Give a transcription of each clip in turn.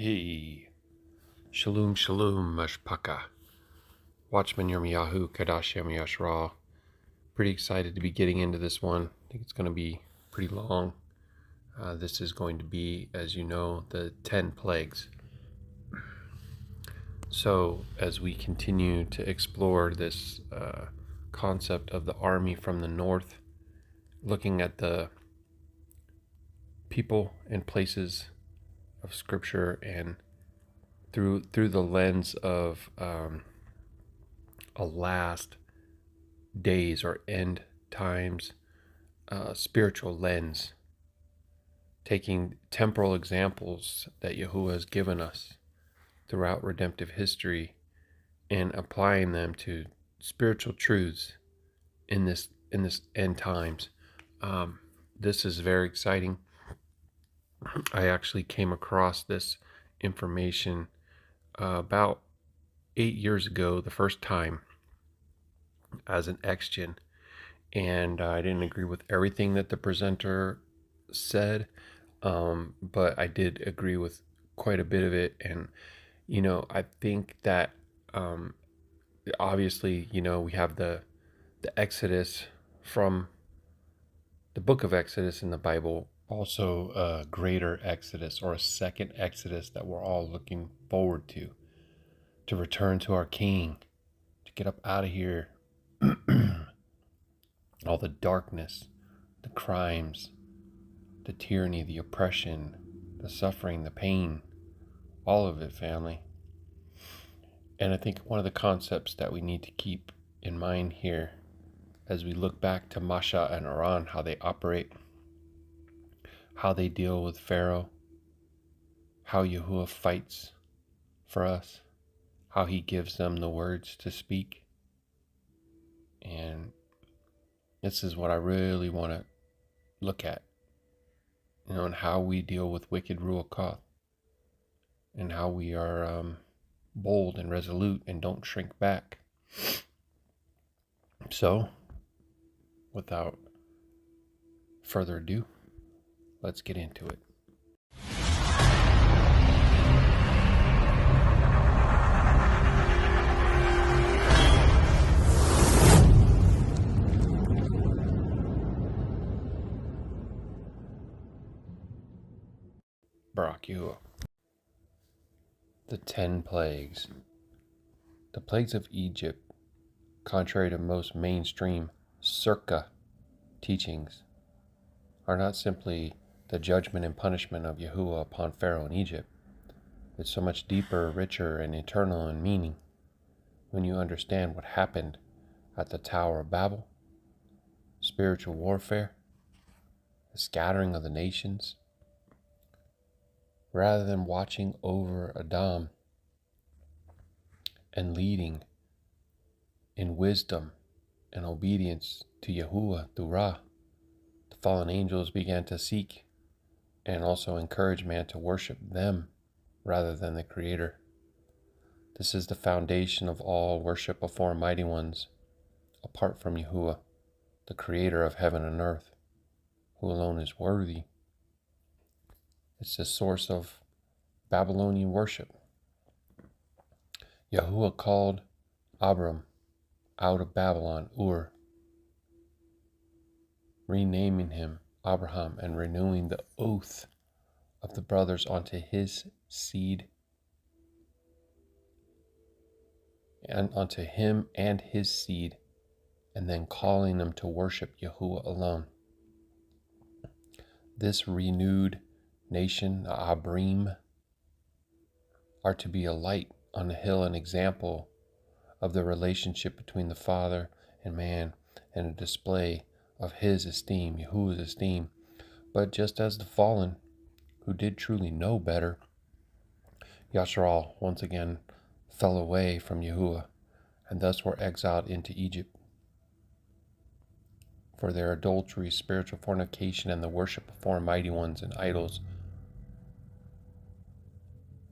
Hey, Shalum Shalum Mashpaka. Watchman Yirmiyahu, Qadashayam of Yasharal. Pretty excited to be getting into this one. I think it's going to be pretty long. This is going to be, as you know, the 10 plagues. So as we continue to explore this concept of the army from the north, looking at the people and places of Scripture and through the lens of a last days or end times spiritual lens, taking temporal examples that Yahuwah has given us throughout redemptive history and applying them to spiritual truths in this end times. This is very exciting. I actually came across this information about 8 years ago, the first time, as an ex-gen, and I didn't agree with everything that the presenter said, but I did agree with quite a bit of it. And I think that obviously, we have the Exodus from the book of Exodus in the Bible, also a greater Exodus or a second Exodus that we're all looking forward to return to our King, to get up out of here. All the darkness, the crimes, the tyranny, the oppression, the suffering, the pain, all of it, family. And I think one of the concepts that we need to keep in mind here as we look back to Masha and Aaron, how they operate, how they deal with Pharaoh, how Yahuwah fights for us, how he gives them the words to speak. And this is what I really want to look at, and how we deal with wicked Ruach Ha'Qadash, and how we are bold and resolute and don't shrink back. So, without further ado, let's get into it. Baruk Atah Yahuah. The 10 plagues. The plagues of Egypt, contrary to most mainstream circa teachings, are not simply the judgment and punishment of Yahuwah upon Pharaoh in Egypt. It's so much deeper, richer, and eternal in meaning when you understand what happened at the Tower of Babel, spiritual warfare, the scattering of the nations. Rather than watching over Adam and leading in wisdom and obedience to Yahuwah through Ra, the fallen angels began to seek and also encourage man to worship them rather than the Creator. This is the foundation of all worship before mighty ones, apart from Yahuwah, the Creator of heaven and earth, who alone is worthy. It's the source of Babylonian worship. Yahuwah called Abram out of Babylon, Ur, renaming him Abraham and renewing the oath of the brothers onto his seed, and onto him and his seed, and then calling them to worship Yahuwah alone. This renewed nation, Abrim, are to be a light on the hill, an example of the relationship between the Father and man, and a display of his esteem, Yahuwah's esteem. But just as the fallen, who did truly know better, Yashar'Al once again fell away from Yahuwah, and thus were exiled into Egypt for their adultery, spiritual fornication, and the worship of foreign mighty ones and idols,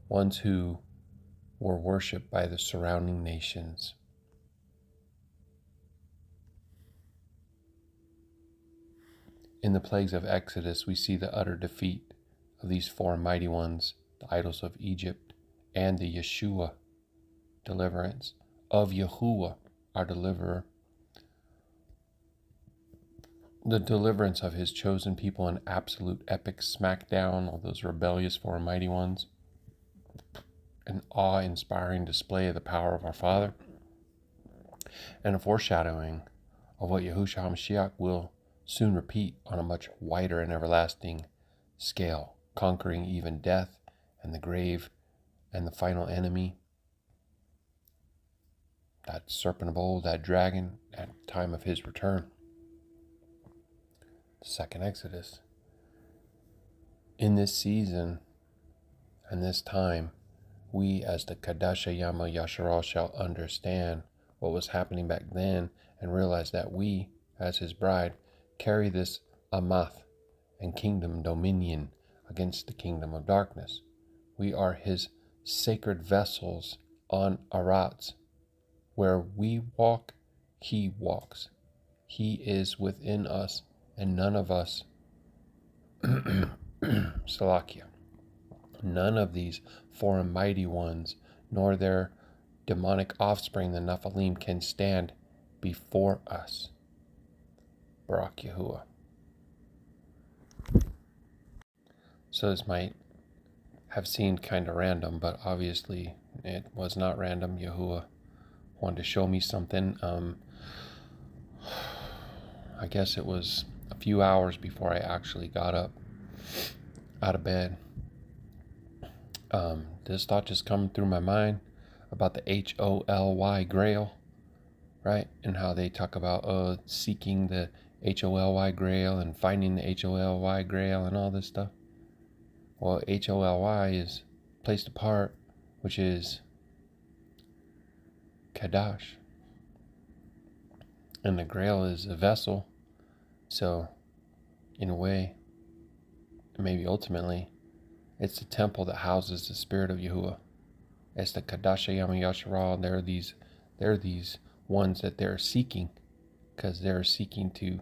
ones who were worshipped by the surrounding nations. In the plagues of Exodus, we see the utter defeat of these four mighty ones the idols of Egypt, and the Yeshua deliverance of Yahuah, our deliverer, the deliverance of his chosen people, an absolute epic smackdown of those rebellious foreign mighty ones, an awe-inspiring display of the power of our Father, and a foreshadowing of what Yahusha HaMashiach will soon repeat on a much wider and everlasting scale, conquering even death and the grave and the final enemy, that serpent of old, that dragon, at the time of his return. The second Exodus. In this season and this time, we as the Qadashayam of Yasharal shall understand what was happening back then and realize that we, as his bride, carry this amath and kingdom dominion against the kingdom of darkness. We are his sacred vessels on Arats. Where we walk, he walks. He is within us, and none of us, Salakia, none of these foreign mighty ones, nor their demonic offspring, the Nephilim, can stand before us. Baruk Yahuah. So this might have seemed kind of random, but obviously it was not random. Yahuah wanted to show me something. I guess it was a few hours before I actually got up out of bed. This thought just come through my mind about the Holy Grail, right? And how they talk about seeking the Holy Grail and finding the Holy Grail and all this stuff. Well, Holy is placed apart, which is Qadash. And the Grail is a vessel. So, in a way, maybe ultimately, it's the temple that houses the Spirit of Yahuah. It's the Qadashayam of Yasharal. They're these ones that they're seeking, because they're seeking to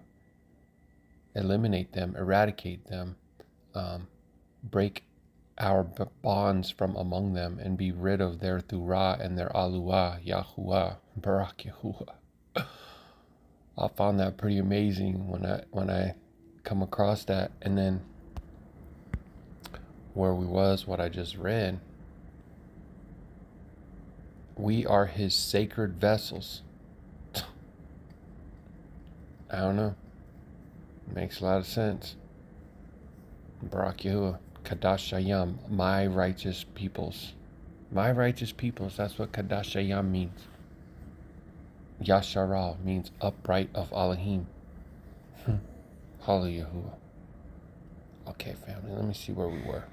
eliminate them, eradicate them, break our bonds from among them, and be rid of their Thurah and their Aluah, Yahuah, Baruk Yahuah. I found that pretty amazing when I come across that, and then where we was, what I just read. We are his sacred vessels. I don't know. Makes a lot of sense. Baruk Yahuah, Qadashayam, my righteous peoples. My righteous peoples, that's what Qadashayam means. Yashar'Al means upright of Elohim. Hallelujah. Okay, family, let me see where we were.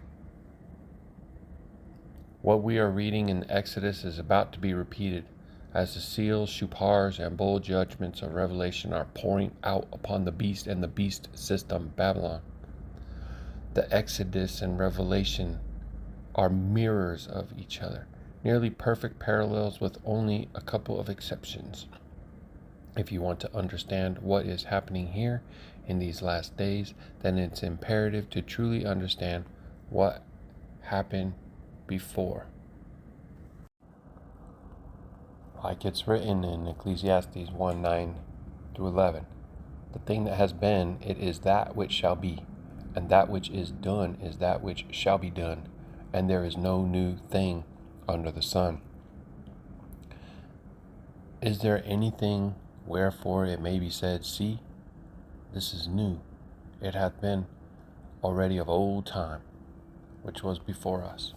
What we are reading in Exodus is about to be repeated as the seals, shupars, and bold judgments of Revelation are pouring out upon the beast and the beast system, Babylon. The Exodus and Revelation are mirrors of each other, nearly perfect parallels with only a couple of exceptions. If you want to understand what is happening here in these last days, then it's imperative to truly understand what happened before. Like it's written in Ecclesiastes 1:9-11, the thing that has been, it is that which shall be, and that which is done is that which shall be done, and there is no new thing under the sun. Is there anything wherefore it may be said, see, this is new, it hath been already of old time, which was before us.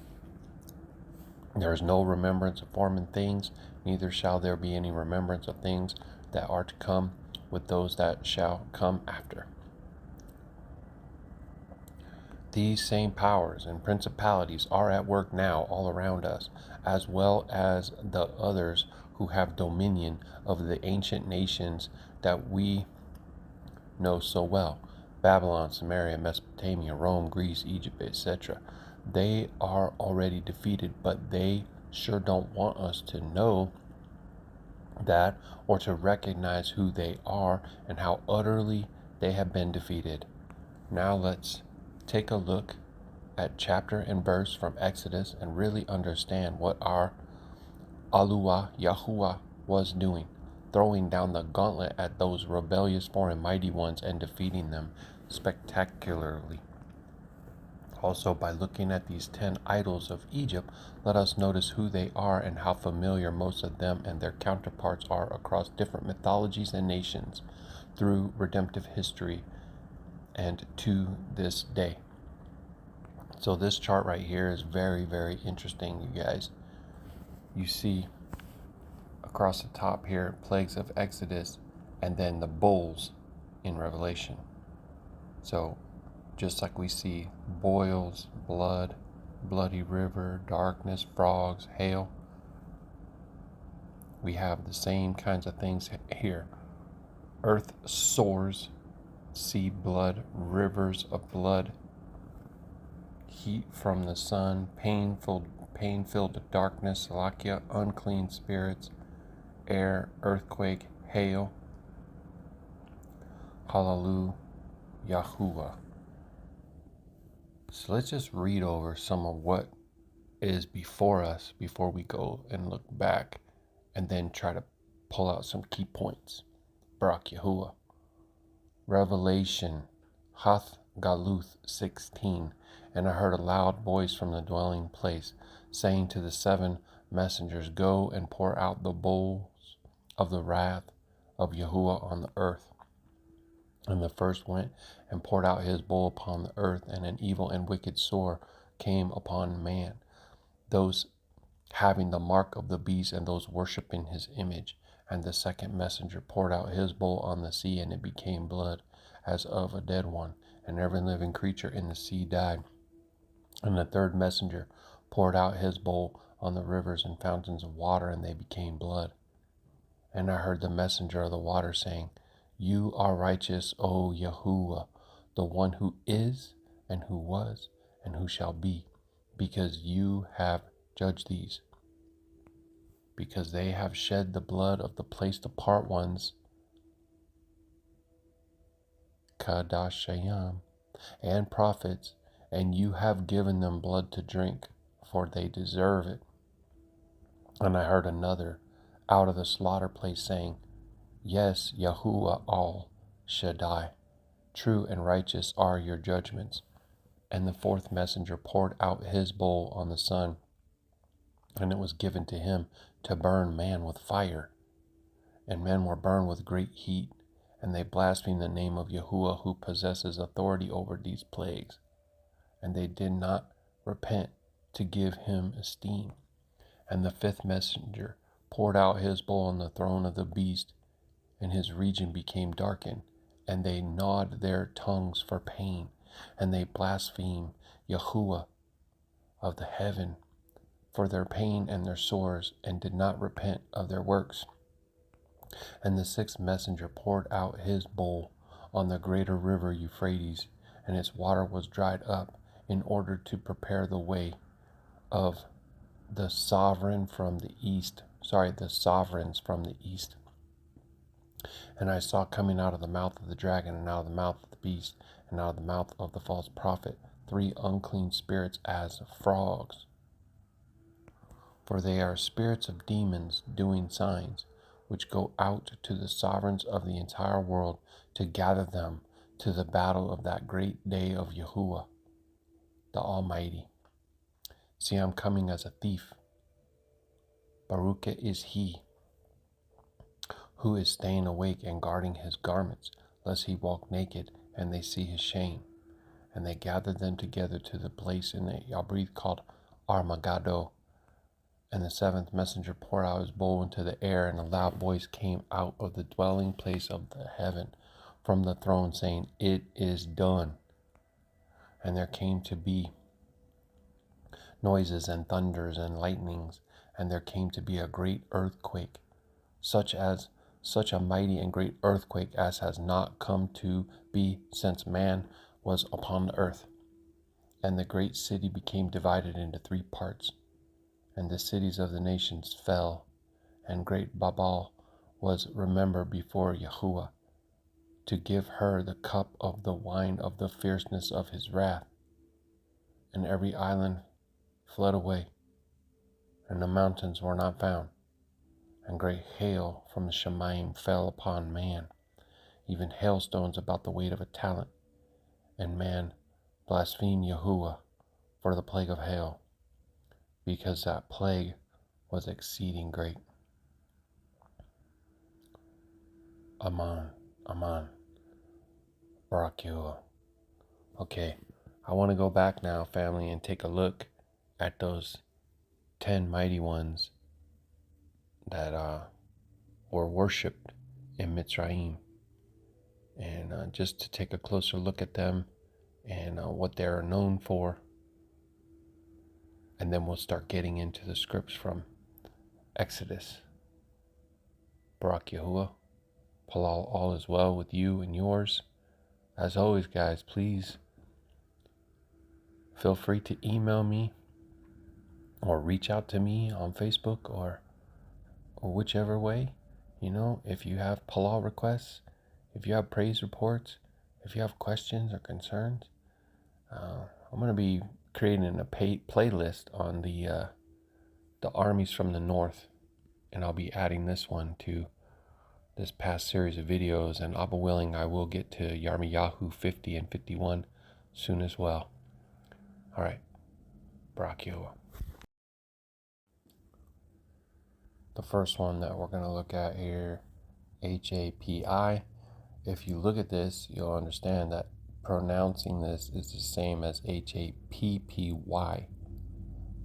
There is no remembrance of former things, neither shall there be any remembrance of things that are to come with those that shall come after. These same powers and principalities are at work now all around us, as well as the others who have dominion of the ancient nations that we know so well. Babylon, Samaria, Mesopotamia, Rome, Greece, Egypt, etc. They are already defeated, but they sure don't want us to know that or to recognize who they are and how utterly they have been defeated. Now let's take a look at chapter and verse from Exodus and really understand what our Ruach Yahuah was doing, throwing down the gauntlet at those rebellious foreign mighty ones and defeating them spectacularly. Also, by looking at these 10 idols of Egypt, let us notice who they are and how familiar most of them and their counterparts are across different mythologies and nations through redemptive history and to this day. So this chart right here is very, very interesting, you guys. You see across the top here, plagues of Exodus, and then the bulls in Revelation. So just like we see boils, blood, bloody river, darkness, frogs, hail, we have the same kinds of things here. Earth sores, sea blood, rivers of blood, heat from the sun, pain-filled darkness, Salakia, unclean spirits, air, earthquake, hail, Hallelujah, Yahuwah. So let's just read over some of what is before us before we go and look back and then try to pull out some key points. Baruk Yahuah. Revelation, Hath Galuth 16. And I heard a loud voice from the dwelling place, saying to the 7 messengers, Go and pour out the bowls of the wrath of Yahuwah on the earth. And the first went and poured out his bowl upon the earth, and an evil and wicked sore came upon man, those having the mark of the beast and those worshipping his image. And the second messenger poured out his bowl on the sea, and it became blood as of a dead one, and every living creature in the sea died. And the third messenger poured out his bowl on the rivers and fountains of water, and they became blood. And I heard the messenger of the water saying, You are righteous, O Yahuwah, the one who is, and who was, and who shall be, because you have judged these. Because they have shed the blood of the placed apart ones, Qadashayam, and prophets, and you have given them blood to drink, for they deserve it. And I heard another out of the slaughter place saying, Yes, Yahuwah all Shaddai, true and righteous are your judgments. And the fourth messenger poured out his bowl on the sun, and it was given to him to burn man with fire. And men were burned with great heat, and they blasphemed the name of Yahuwah, who possesses authority over these plagues. And they did not repent to give him esteem. And the fifth messenger poured out his bowl on the throne of the beast, and his region became darkened, and they gnawed their tongues for pain, and they blasphemed Yahuwah of the heaven for their pain and their sores, and did not repent of their works. And the sixth messenger poured out his bowl on the greater river Euphrates, and its water was dried up, in order to prepare the way of the sovereigns from the east. And I saw coming out of the mouth of the dragon, and out of the mouth of the beast, and out of the mouth of the false prophet, 3 unclean spirits as frogs. For they are spirits of demons doing signs, which go out to the sovereigns of the entire world to gather them to the battle of that great day of Yahuwah, the Almighty. See, I'm coming as a thief. Baruch is he who is staying awake and guarding his garments, lest he walk naked and they see his shame. And they gathered them together to the place in the Yabrit called Armageddon. And the seventh messenger poured out his bowl into the air, and a loud voice came out of the dwelling place of the heaven from the throne, saying, It is done. And there came to be noises and thunders and lightnings, and there came to be a great earthquake, such a mighty and great earthquake as has not come to be since man was upon the earth. And the great city became divided into 3 parts, and the cities of the nations fell, and great Babel was remembered before Yahuwah, to give her the cup of the wine of the fierceness of his wrath. and every island fled away, and the mountains were not found. And great hail from the Shemaim fell upon man, even hailstones about the weight of a talent. And man blasphemed Yahuah for the plague of hail, because that plague was exceeding great. Aman, Aman, Baruk Yahuah. Okay, I want to go back now, family, and take a look at those 10 mighty ones that were worshipped in Mitzrayim, and just to take a closer look at them and what they're known for. And then we'll start getting into the scripts from Exodus. Baruk Yahuah, palal, all is well with you and yours. As always, guys, please feel free to email me or reach out to me on Facebook or whichever way. You know, if you have palal requests, if you have praise reports, if you have questions or concerns, I'm going to be creating a playlist on the armies from the north, and I'll be adding this one to this past series of videos, and Abba willing, I will get to Yirmiyahu 50 and 51 soon as well. All right, Baruk Yahuah. The first one that we're going to look at here, HAPI. If you look at this, you'll understand that pronouncing this is the same as HAPPY.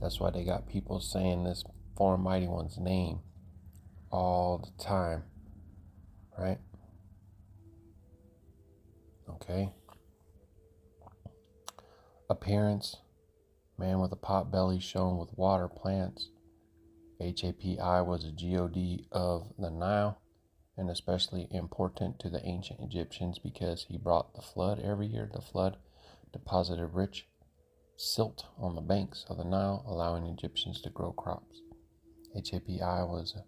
That's why they got people saying this foreign mighty one's name all the time, right? Okay. Appearance, man with a pot belly shown with water plants. HAPI was a god of the Nile, and especially important to the ancient Egyptians because he brought the flood every year. The flood deposited rich silt on the banks of the Nile, allowing Egyptians to grow crops. HAPI was a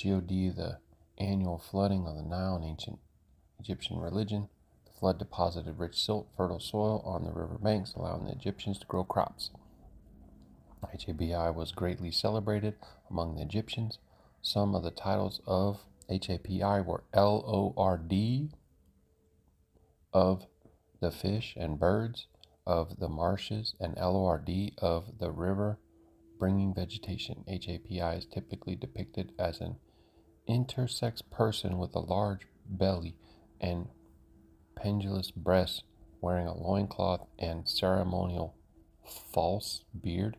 god, the annual flooding of the Nile in ancient Egyptian religion. The flood deposited rich silt, fertile soil on the river banks, allowing the Egyptians to grow crops. HAPI was greatly celebrated among the Egyptians. Some of the titles of HAPI were Lord of the fish and birds of the marshes, and Lord of the river bringing vegetation. HAPI is typically depicted as an intersex person with a large belly and pendulous breasts, wearing a loincloth and ceremonial false beard.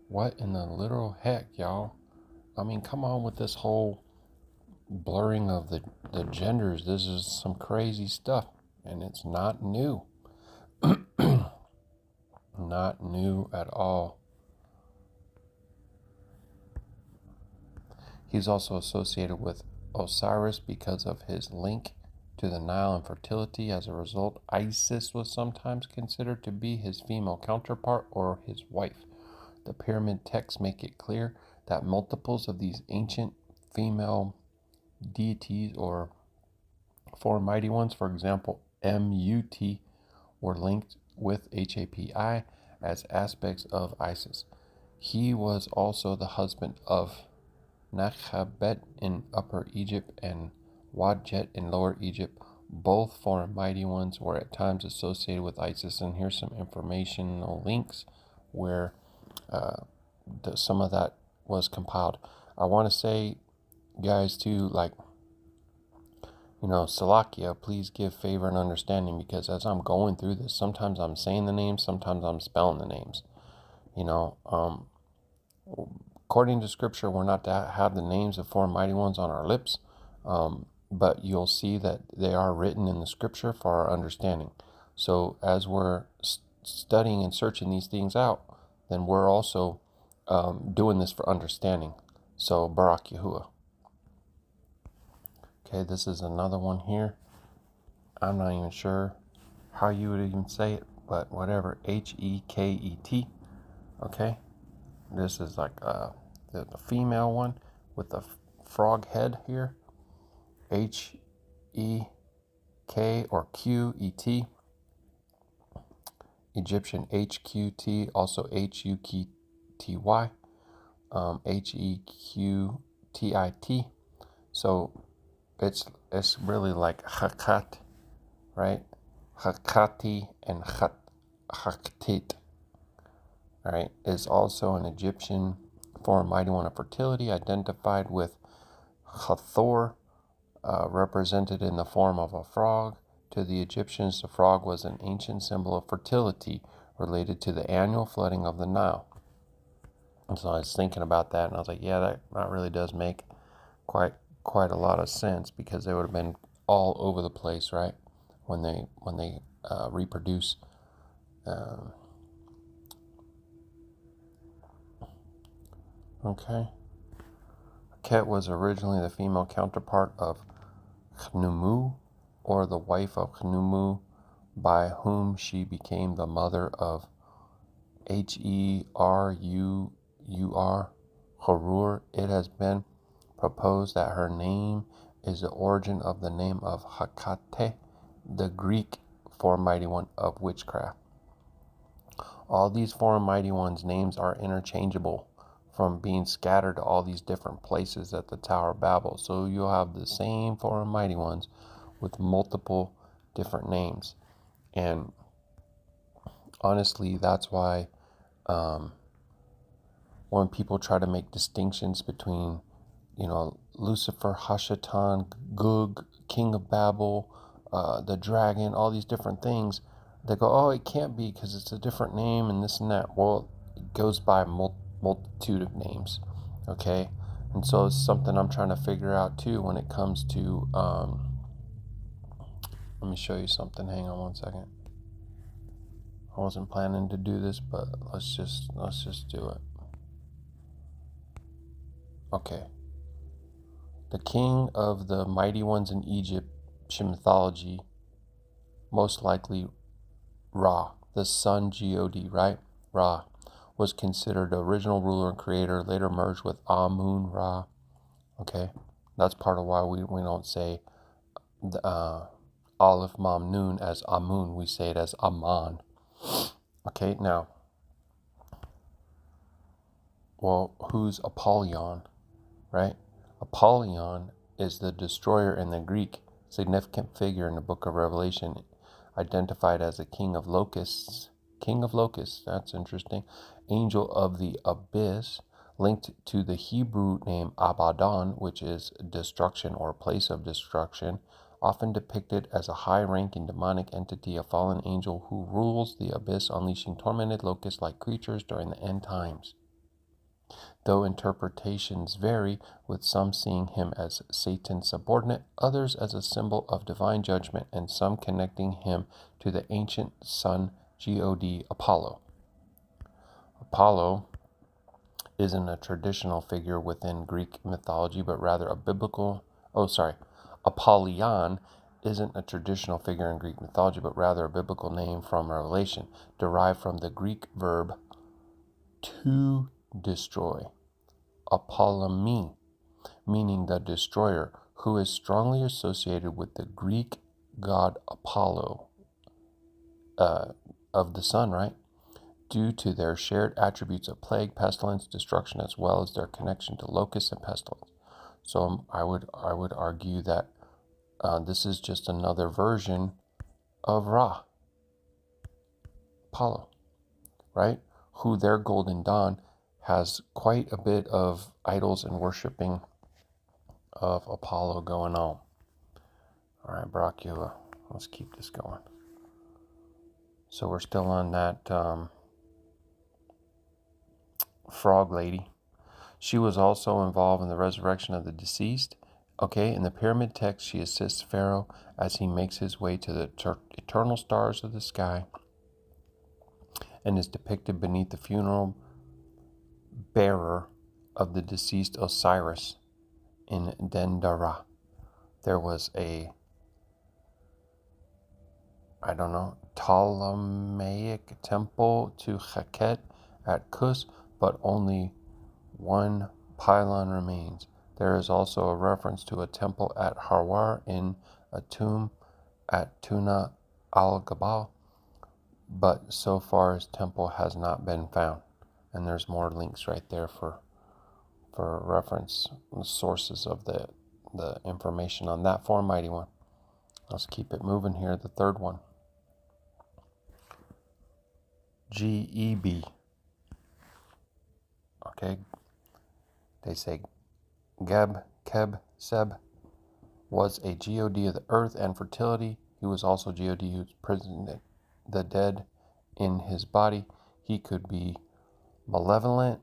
What in the literal heck, y'all? I mean, come on with this whole blurring of the genders. This is some crazy stuff, and it's not new. Not new at all. He's also associated with Osiris because of his link to the Nile and fertility. As a result, Isis was sometimes considered to be his female counterpart or his wife. The pyramid texts make it clear that multiples of these ancient female deities or four mighty ones, for example, Mut, were linked with HAPI as aspects of Isis. He was also the husband of Nachabet in Upper Egypt and Wadjet in Lower Egypt. Both foreign mighty ones were at times associated with Isis, and here's some informational links where some of that was compiled. I want to say, guys, too, like, you know, Salakia, please give favor and understanding, because as I'm going through this, sometimes I'm saying the names, sometimes I'm spelling the names. You know, according to Scripture, we're not to have the names of four mighty ones on our lips, but you'll see that they are written in the Scripture for our understanding. So as we're studying and searching these things out, then we're also doing this for understanding. So Baruk Yahuah. Okay, this is another one here. I'm not even sure how you would even say it, but whatever. Heket. Okay, this is like the female one with the frog head here. Hek or Qet. Egyptian HQT, also HUKTY, HEQTIT. So it's really like Hakat, right? Hakati and Haktit, all right, is also an Egyptian foreign mighty one of fertility, identified with Hathor, represented in the form of a frog. To the Egyptians, the frog was an ancient symbol of fertility related to the annual flooding of the Nile. And so I was thinking about that, and I was like, yeah, that really does make quite a lot of sense, because they would have been all over the place, right? When they reproduce. Okay. Ket was originally the female counterpart of Khnumu, or the wife of Khnumu, by whom she became the mother of Herur, Horur. It has been proposed that her name is the origin of the name of Hekate, the Greek foreign mighty one of witchcraft. All these foreign mighty ones' names are interchangeable from being scattered to all these different places at the Tower of Babel. So you'll have the same foreign mighty ones with multiple different names. And honestly, that's why when people try to make distinctions between, Lucifer, Hashatan, Gug, King of Babel, the dragon, all these different things, they go, oh, it can't be because it's a different name and this and that. Well, it goes by multitude of names, okay? And so it's something I'm trying to figure out too when it comes to, let me show you something. Hang on one second. I wasn't planning to do this, but let's just do it. Okay. The king of the mighty ones in Egyptian mythology, most likely Ra, the sun God, right? Ra was considered the original ruler and creator, later merged with Amun Ra. Okay, that's part of why we don't say Aleph Mam Nun as Amun. We say it as Aman. Okay, now, well, who's Apollyon, right? Apollyon is the destroyer in the Greek, significant figure in the book of Revelation, identified as the king of locusts. King of locusts, that's interesting. Angel of the abyss, linked to the Hebrew name Abaddon, which is destruction or place of destruction, often depicted as a high-ranking demonic entity, a fallen angel who rules the abyss, unleashing tormented locust-like creatures during the end times. Though interpretations vary, with some seeing him as Satan's subordinate, others as a symbol of divine judgment, and some connecting him to the ancient sun god Apollo. Apollo isn't a traditional figure within Greek mythology, but rather a biblical... Apollyon isn't a traditional figure in Greek mythology, but rather a biblical name from Revelation, derived from the Greek verb to destroy. Apollumi, meaning the destroyer, who is strongly associated with the Greek god Apollo of the sun, right? Due to their shared attributes of plague, pestilence, destruction, as well as their connection to locusts and pestilence. So I would argue that this is just another version of Ra, Apollo, right? Who their golden dawn has quite a bit of idols and worshiping of Apollo going on. All right, Baruk Atah, let's keep this going. So we're still on that frog lady. She was also involved in the resurrection of the deceased. Okay, in the pyramid text, she assists Pharaoh as he makes his way to the eternal stars of the sky, and is depicted beneath the funeral bearer of the deceased Osiris in Dendera. There was a, Ptolemaic temple to Heket at Kos, but only one pylon remains. There is also a reference to a temple at Harwar in a tomb at Tuna al-Gabal, but so far his temple has not been found. And there's more links right there for reference, the sources of the information on that for Mighty One. Let's keep it moving here. The third one, Geb. Okay, they say Geb, Keb, Seb was a god of the earth and fertility. He was also god who imprisoned the dead in his body. He could be malevolent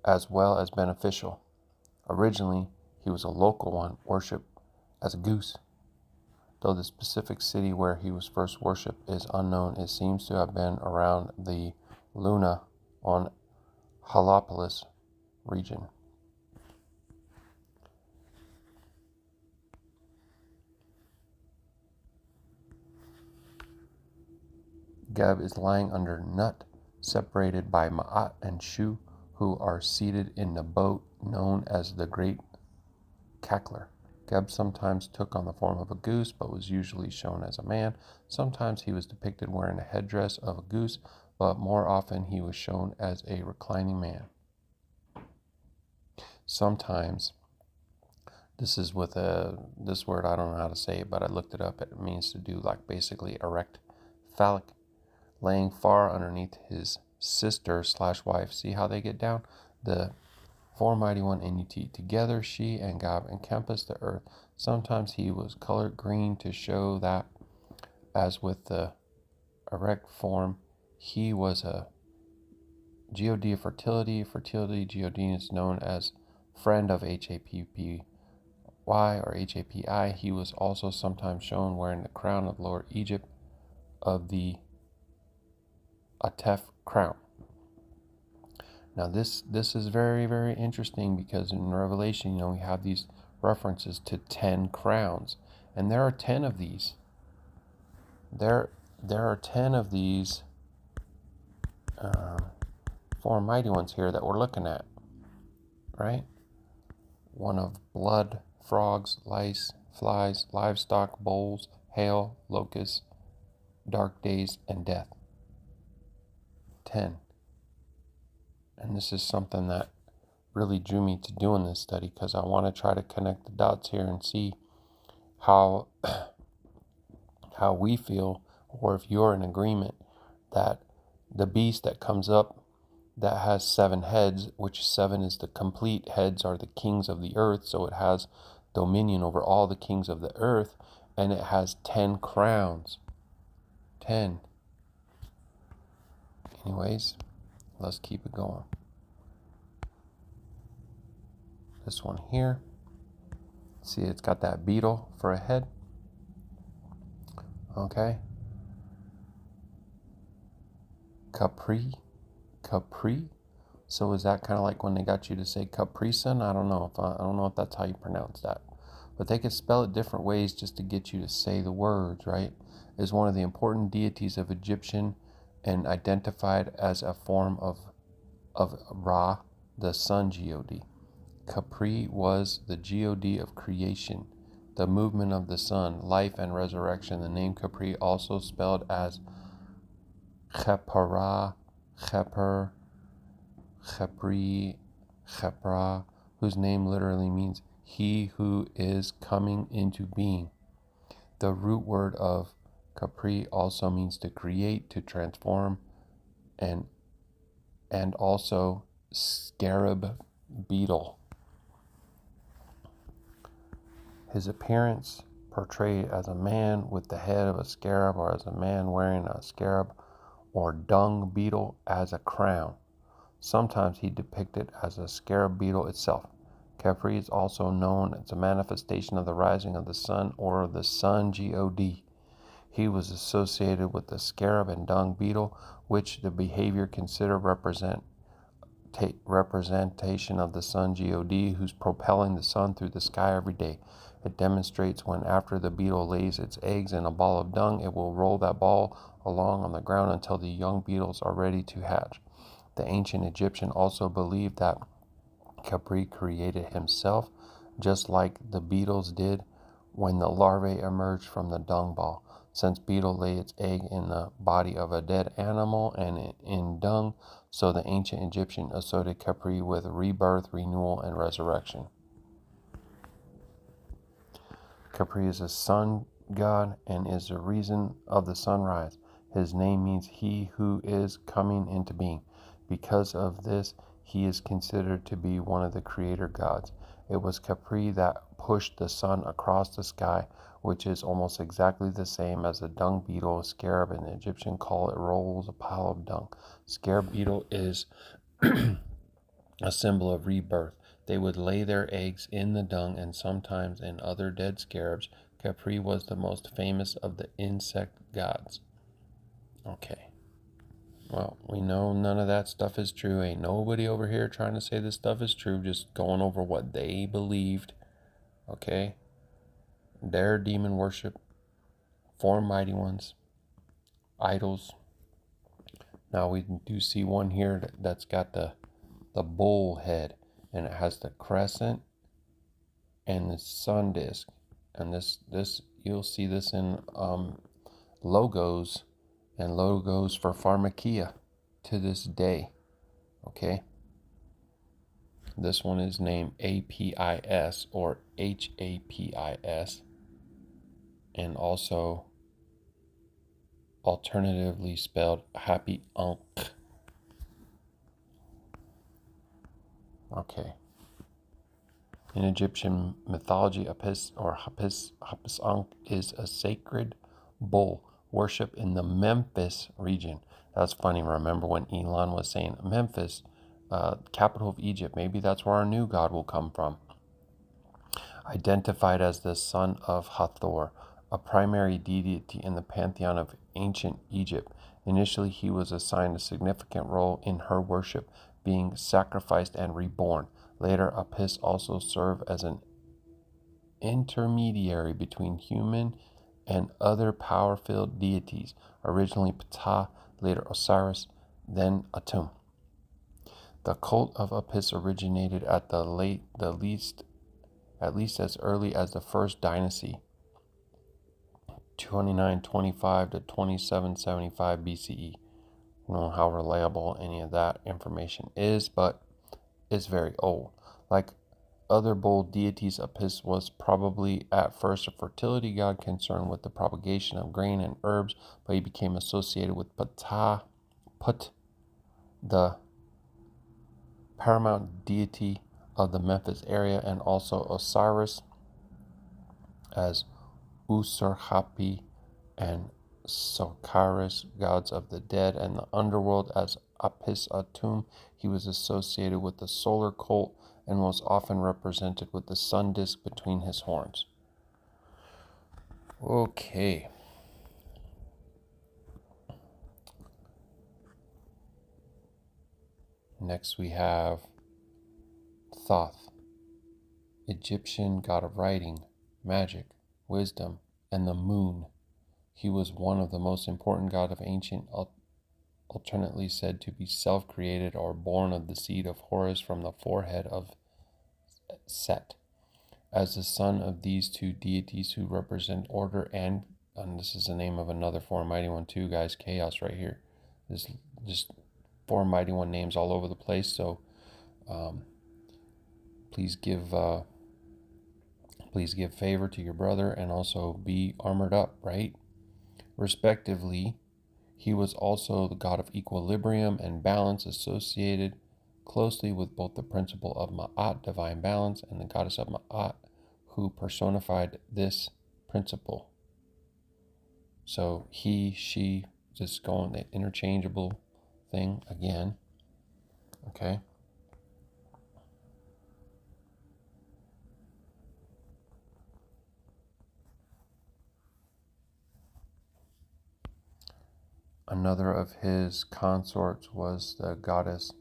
as well as beneficial. Originally, he was a local one, worshipped as a goose. Though the specific city where he was first worshipped is unknown, it seems to have been around the Luna on Halopolis region. Geb is lying under Nut, separated by Ma'at and Shu, who are seated in the boat known as the Great Cackler. Geb sometimes took on the form of a goose, but was usually shown as a man. Sometimes he was depicted wearing a headdress of a goose, but more often he was shown as a reclining man. Sometimes, this is with this word, I don't know how to say it, but I looked it up. It means to do like basically erect, phallic, laying far underneath his sister/wife. See how they get down? The four Mighty One NUT. Together, she and Geb encompassed the earth. Sometimes he was colored green to show that, as with the erect form, he was a god of fertility. Fertility god is known as friend of Happy or Hapi. He was also sometimes shown wearing the crown of Lord Egypt of the Atef crown. Now this is very, very interesting, because in Revelation, we have these references to 10 crowns, and there are 10 of these. There are 10 of these four mighty ones here that we're looking at, right? One of blood, frogs, lice, flies, livestock, bowls, hail, locusts, dark days, and death. 10. And this is something that really drew me to doing this study, because I want to try to connect the dots here and see how we feel, or if you're in agreement that the beast that comes up that has 7 heads, which 7 is the complete heads, are the kings of the earth, so it has dominion over all the kings of the earth, and it has 10 crowns. 10. Anyways, let's keep it going. This one here, see, it's got that beetle for a head. Okay. Capri. So is that kind of like when they got you to say Capricin? I don't know if that's how you pronounce that, but they could spell it different ways just to get you to say the words, right? Is one of the important deities of Egyptian and identified as a form of Ra, the sun god. Capri was the god of creation, the movement of the sun, life and resurrection. The name Capri, also spelled as Chepara, Cheper, Chepri, Chepra, whose name literally means he who is coming into being. The root word of Capri also means to create, to transform, and also scarab beetle. His appearance portrayed as a man with the head of a scarab, or as a man wearing a scarab or dung beetle as a crown. Sometimes he depicted as a scarab beetle itself. Capri is also known as a manifestation of the rising of the sun, or the sun god. He was associated with the scarab and dung beetle, which the behavior considered representation of the sun god, who's propelling the sun through the sky every day. It demonstrates when, after the beetle lays its eggs in a ball of dung, it will roll that ball along on the ground until the young beetles are ready to hatch. The ancient Egyptian also believed that Capri created himself, just like the beetles did when the larvae emerged from the dung ball. Since beetle lay its egg in the body of a dead animal and in dung, so the ancient Egyptian associated Capri with rebirth, renewal, and resurrection. Capri is a sun god and is the reason of the sunrise. His name means he who is coming into being. Because of this, he is considered to be one of the creator gods. It was Capri that pushed the sun across the sky, which is almost exactly the same as a dung beetle, a scarab, and the Egyptian call it rolls, a pile of dung. Scarab beetle is a symbol of rebirth. They would lay their eggs in the dung and sometimes in other dead scarabs. Capri was the most famous of the insect gods. Okay. Well, we know none of that stuff is true. Ain't nobody over here trying to say this stuff is true, just going over what they believed. Okay? Their demon worship, four mighty ones, idols. Now we do see one here that's got the bull head, and it has the crescent and the sun disk. And this you'll see this in logos for pharmakia to this day. Okay, this one is named APIS or HAPIS, and also alternatively spelled Happy Ankh. Okay. In Egyptian mythology, Apis or Hapis Ankh is a sacred bull worship in the Memphis region. That's funny. Remember when Elon was saying Memphis, capital of Egypt? Maybe that's where our new god will come from. Identified as the son of Hathor, a primary deity in the pantheon of ancient Egypt. Initially, he was assigned a significant role in her worship, being sacrificed and reborn. Later, Apis also served as an intermediary between human and other power-filled deities, originally Ptah, later Osiris, then Atum. The cult of Apis originated at least as early as the first dynasty, 2925 to 2775 BCE. I don't know how reliable any of that information is, but it's very old. Like other bold deities, Apis was probably at first a fertility god concerned with the propagation of grain and herbs, but he became associated with Put, the paramount deity of the Memphis area, and also Osiris as Usur-Hapi and Sokaris, gods of the dead and the underworld, as Apis Atum. He was associated with the solar cult and was often represented with the sun disk between his horns. Okay. Next we have Thoth, Egyptian god of writing, magic, wisdom, and the moon. He was one of the most important gods of ancient, alternately said to be self-created or born of the seed of Horus from the forehead of Set. As the son of these two deities who represent order and this is the name of another four mighty one too, guys, chaos right here. There's just four mighty one names all over the place, so please give favor to your brother and also be armored up, right? Respectively, he was also the god of equilibrium and balance, associated closely with both the principle of Ma'at, divine balance, and the goddess of Ma'at, who personified this principle. So he, she, just going the interchangeable thing again. Okay. Another of his consorts was the goddess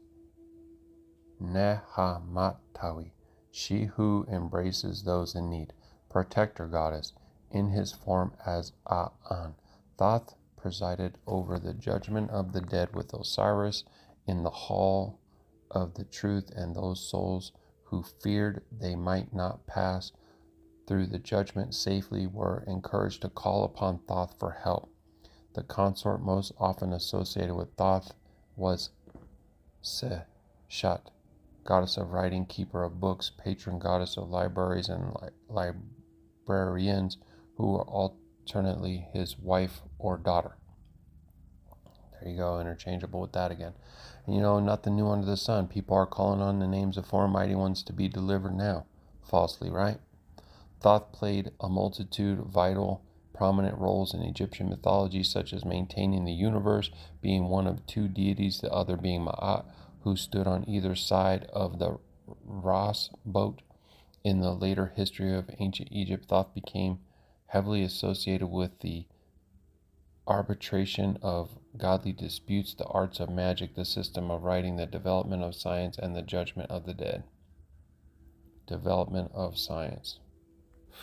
Nehamatawi, she who embraces those in need, protector goddess, in his form as A'an. Thoth presided over the judgment of the dead with Osiris in the hall of the truth, and those souls who feared they might not pass through the judgment safely were encouraged to call upon Thoth for help. The consort most often associated with Thoth was Seshat, goddess of writing, keeper of books, patron goddess of libraries and librarians, who were alternately his wife or daughter. There you go, interchangeable with that again. And nothing new under the sun. People are calling on the names of four mighty ones to be delivered now. Falsely, right? Thoth played a multitude of vital, prominent roles in Egyptian mythology, such as maintaining the universe, being one of two deities, the other being Ma'at, who stood on either side of the Ras boat. In the later history of ancient Egypt, Thoth became heavily associated with the arbitration of godly disputes, the arts of magic, the system of writing, the development of science, and the judgment of the dead. Development of science.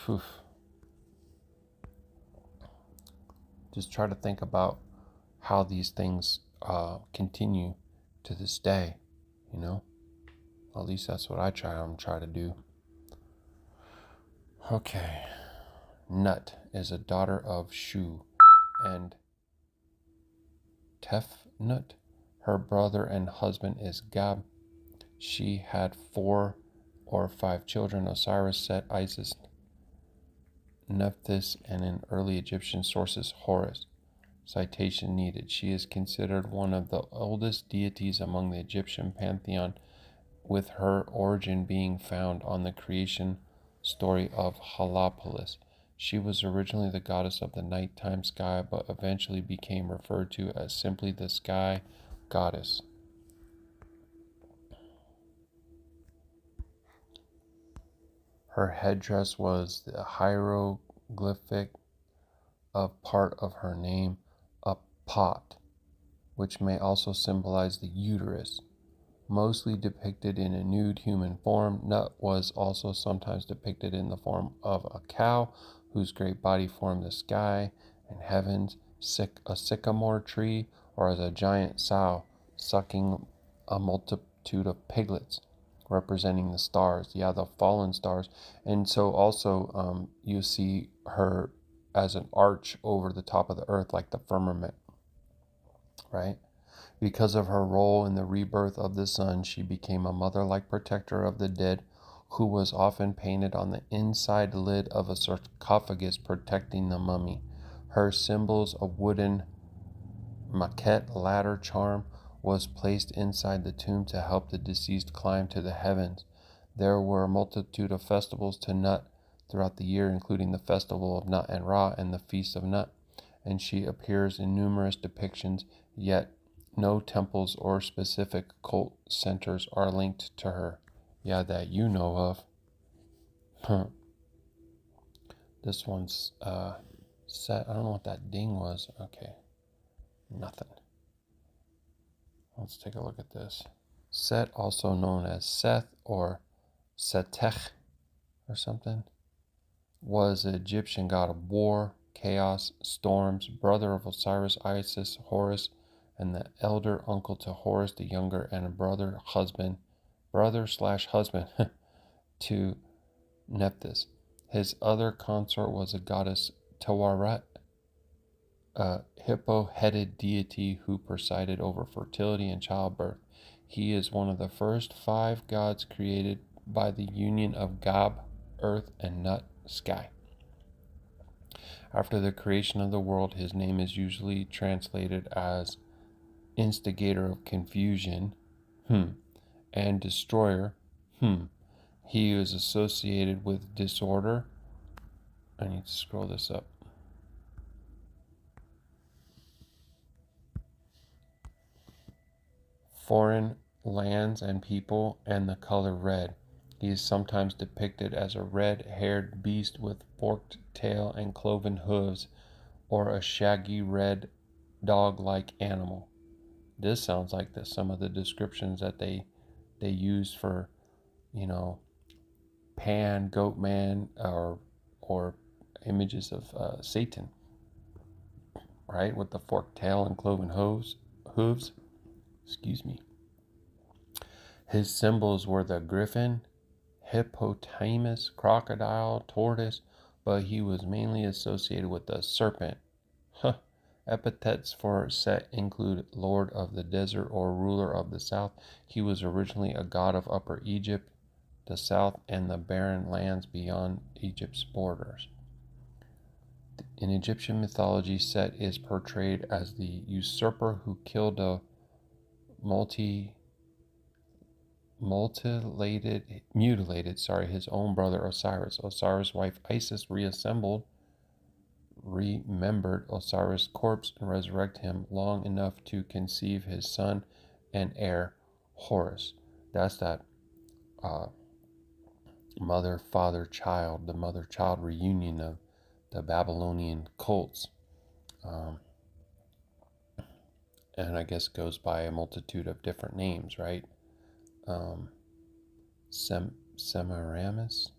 Whew. Just try to think about how these things continue to this day, At least that's what I'm trying to do. Okay. Nut is a daughter of Shu and Tefnut. Her brother and husband is Gab. She had 4 or 5 children: Osiris, Set, Isis, Nephthys, and in early Egyptian sources, Horus. Citation needed. She is considered one of the oldest deities among the Egyptian pantheon, with her origin being found on the creation story of Heliopolis. She was originally the goddess of the nighttime sky, but eventually became referred to as simply the sky goddess. Her headdress was the hieroglyphic of part of her name, a pot, which may also symbolize the uterus. Mostly depicted in a nude human form, Nut was also sometimes depicted in the form of a cow whose great body formed the sky and heavens, a sycamore tree, or as a giant sow sucking a multitude of piglets, representing the stars, the fallen stars. And so also you see her as an arch over the top of the earth, like the firmament, right? Because of her role in the rebirth of the sun, she became a mother-like protector of the dead, who was often painted on the inside lid of a sarcophagus protecting the mummy. Her symbols, a wooden maquette ladder charm, was placed inside the tomb to help the deceased climb to the heavens. There were a multitude of festivals to Nut throughout the year, including the festival of Nut and Ra and the Feast of Nut, and she appears in numerous depictions, yet no temples or specific cult centers are linked to her. That you know of. This one's set. I don't know what that ding was. Okay. Nothing. Let's take a look at this. Set, also known as Seth or Setech or something, was an Egyptian god of war, chaos, storms, brother of Osiris, Isis, Horus, and the elder uncle to Horus the younger, and a brother/husband to Nephthys. His other consort was a goddess Tawaret, a hippo-headed deity who presided over fertility and childbirth. He is one of the first 5 gods created by the union of Gab, earth, and Nut, sky. After the creation of the world, his name is usually translated as instigator of confusion, and destroyer, He is associated with disorder. I need to scroll this up. Foreign lands and people, and the color red. He is sometimes depicted as a red-haired beast with forked tail and cloven hooves, or a shaggy red dog-like animal. This sounds like some of the descriptions that they use for, Pan, Goatman, or images of Satan, right? With the forked tail and cloven hooves. Excuse me. His symbols were the griffin, hippopotamus, crocodile, tortoise, but he was mainly associated with the serpent. Huh. Epithets for Set include Lord of the Desert or Ruler of the South. He was originally a god of Upper Egypt, the South, and the barren lands beyond Egypt's borders. In Egyptian mythology, Set is portrayed as the usurper who killed a mutilated his own brother Osiris. Osiris' wife Isis remembered Osiris' corpse and resurrected him long enough to conceive his son and heir Horus. That's that mother, father, child, the mother-child reunion of the Babylonian cults. And I guess goes by a multitude of different names, right? Semiramis.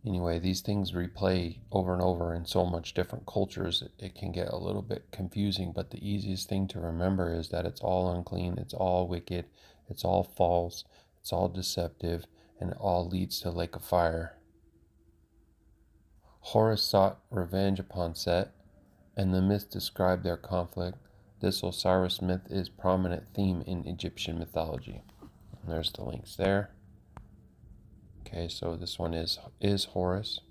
Anyway, these things replay over and over in so much different cultures, it can get a little bit confusing, but the easiest thing to remember is that it's all unclean, it's all wicked, it's all false, it's all deceptive, and it all leads to lake of fire. Horus sought revenge upon Set, and the myths describe their conflict. This Osiris myth is a prominent theme in Egyptian mythology. And there's the links there. Okay, so this one is Horus.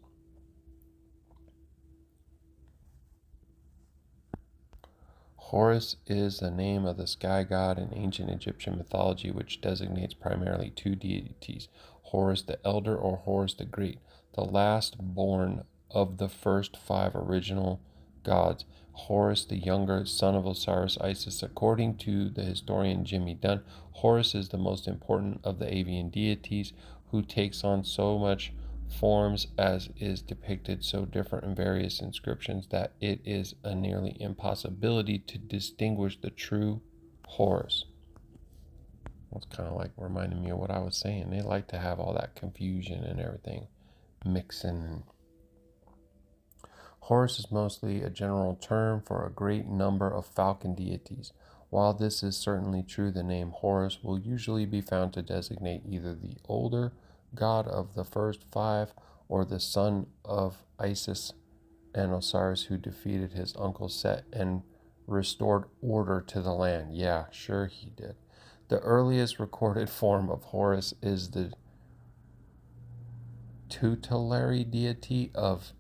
Horus is the name of the sky god in ancient Egyptian mythology, which designates primarily two deities, Horus the Elder or Horus the Great, the last born of the first five original gods. Horus the Younger, son of Osiris Isis. According to the historian Jimmy Dunn, Horus is the most important of the avian deities, who takes on so much forms as is depicted so different in various inscriptions that it is a nearly impossibility to distinguish the true Horus. It's kind of like reminding me of what I was saying. They like to have all that confusion and everything mixing. Horus is mostly a general term for a great number of falcon deities. While this is certainly true, the name Horus will usually be found to designate either the older god of the first five or the son of Isis and Osiris, who defeated his uncle Set and restored order to the land. Yeah, sure he did. The earliest recorded form of Horus is the tutelary deity of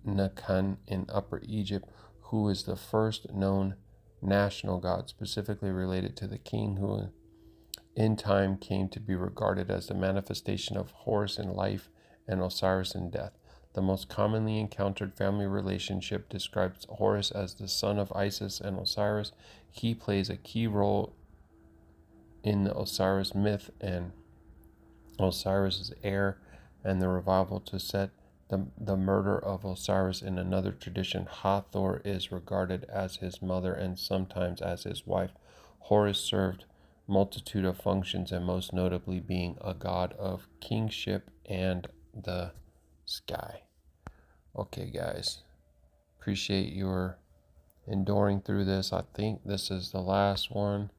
Nakan in Upper Egypt, who is the first known national god, specifically related to the king who in time came to be regarded as the manifestation of Horus in life and Osiris in death. The most commonly encountered family relationship describes Horus as the son of Isis and Osiris. He plays a key role in the Osiris myth and Osiris' heir and the revival to Set. The murder of Osiris in another tradition, Hathor is regarded as his mother and sometimes as his wife. Horus served multitude of functions, and most notably being a god of kingship and the sky. Okay, guys, appreciate your enduring through this. I think this is the last one.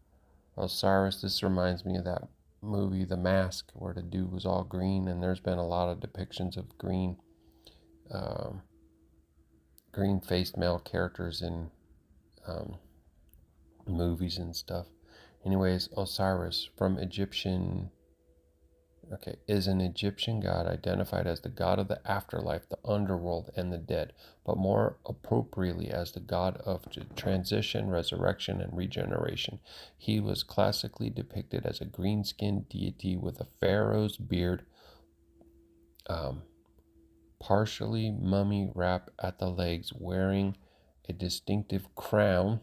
Osiris, this reminds me of that movie The Mask, where the dude was all green, and there's been a lot of depictions of green-faced male characters in movies and stuff. Anyways, Osiris from Egyptian, is an Egyptian god identified as the god of the afterlife, the underworld, and the dead, but more appropriately as the god of transition, resurrection, and regeneration. He was classically depicted as a green-skinned deity with a pharaoh's beard, partially mummy wrap at the legs, wearing a distinctive crown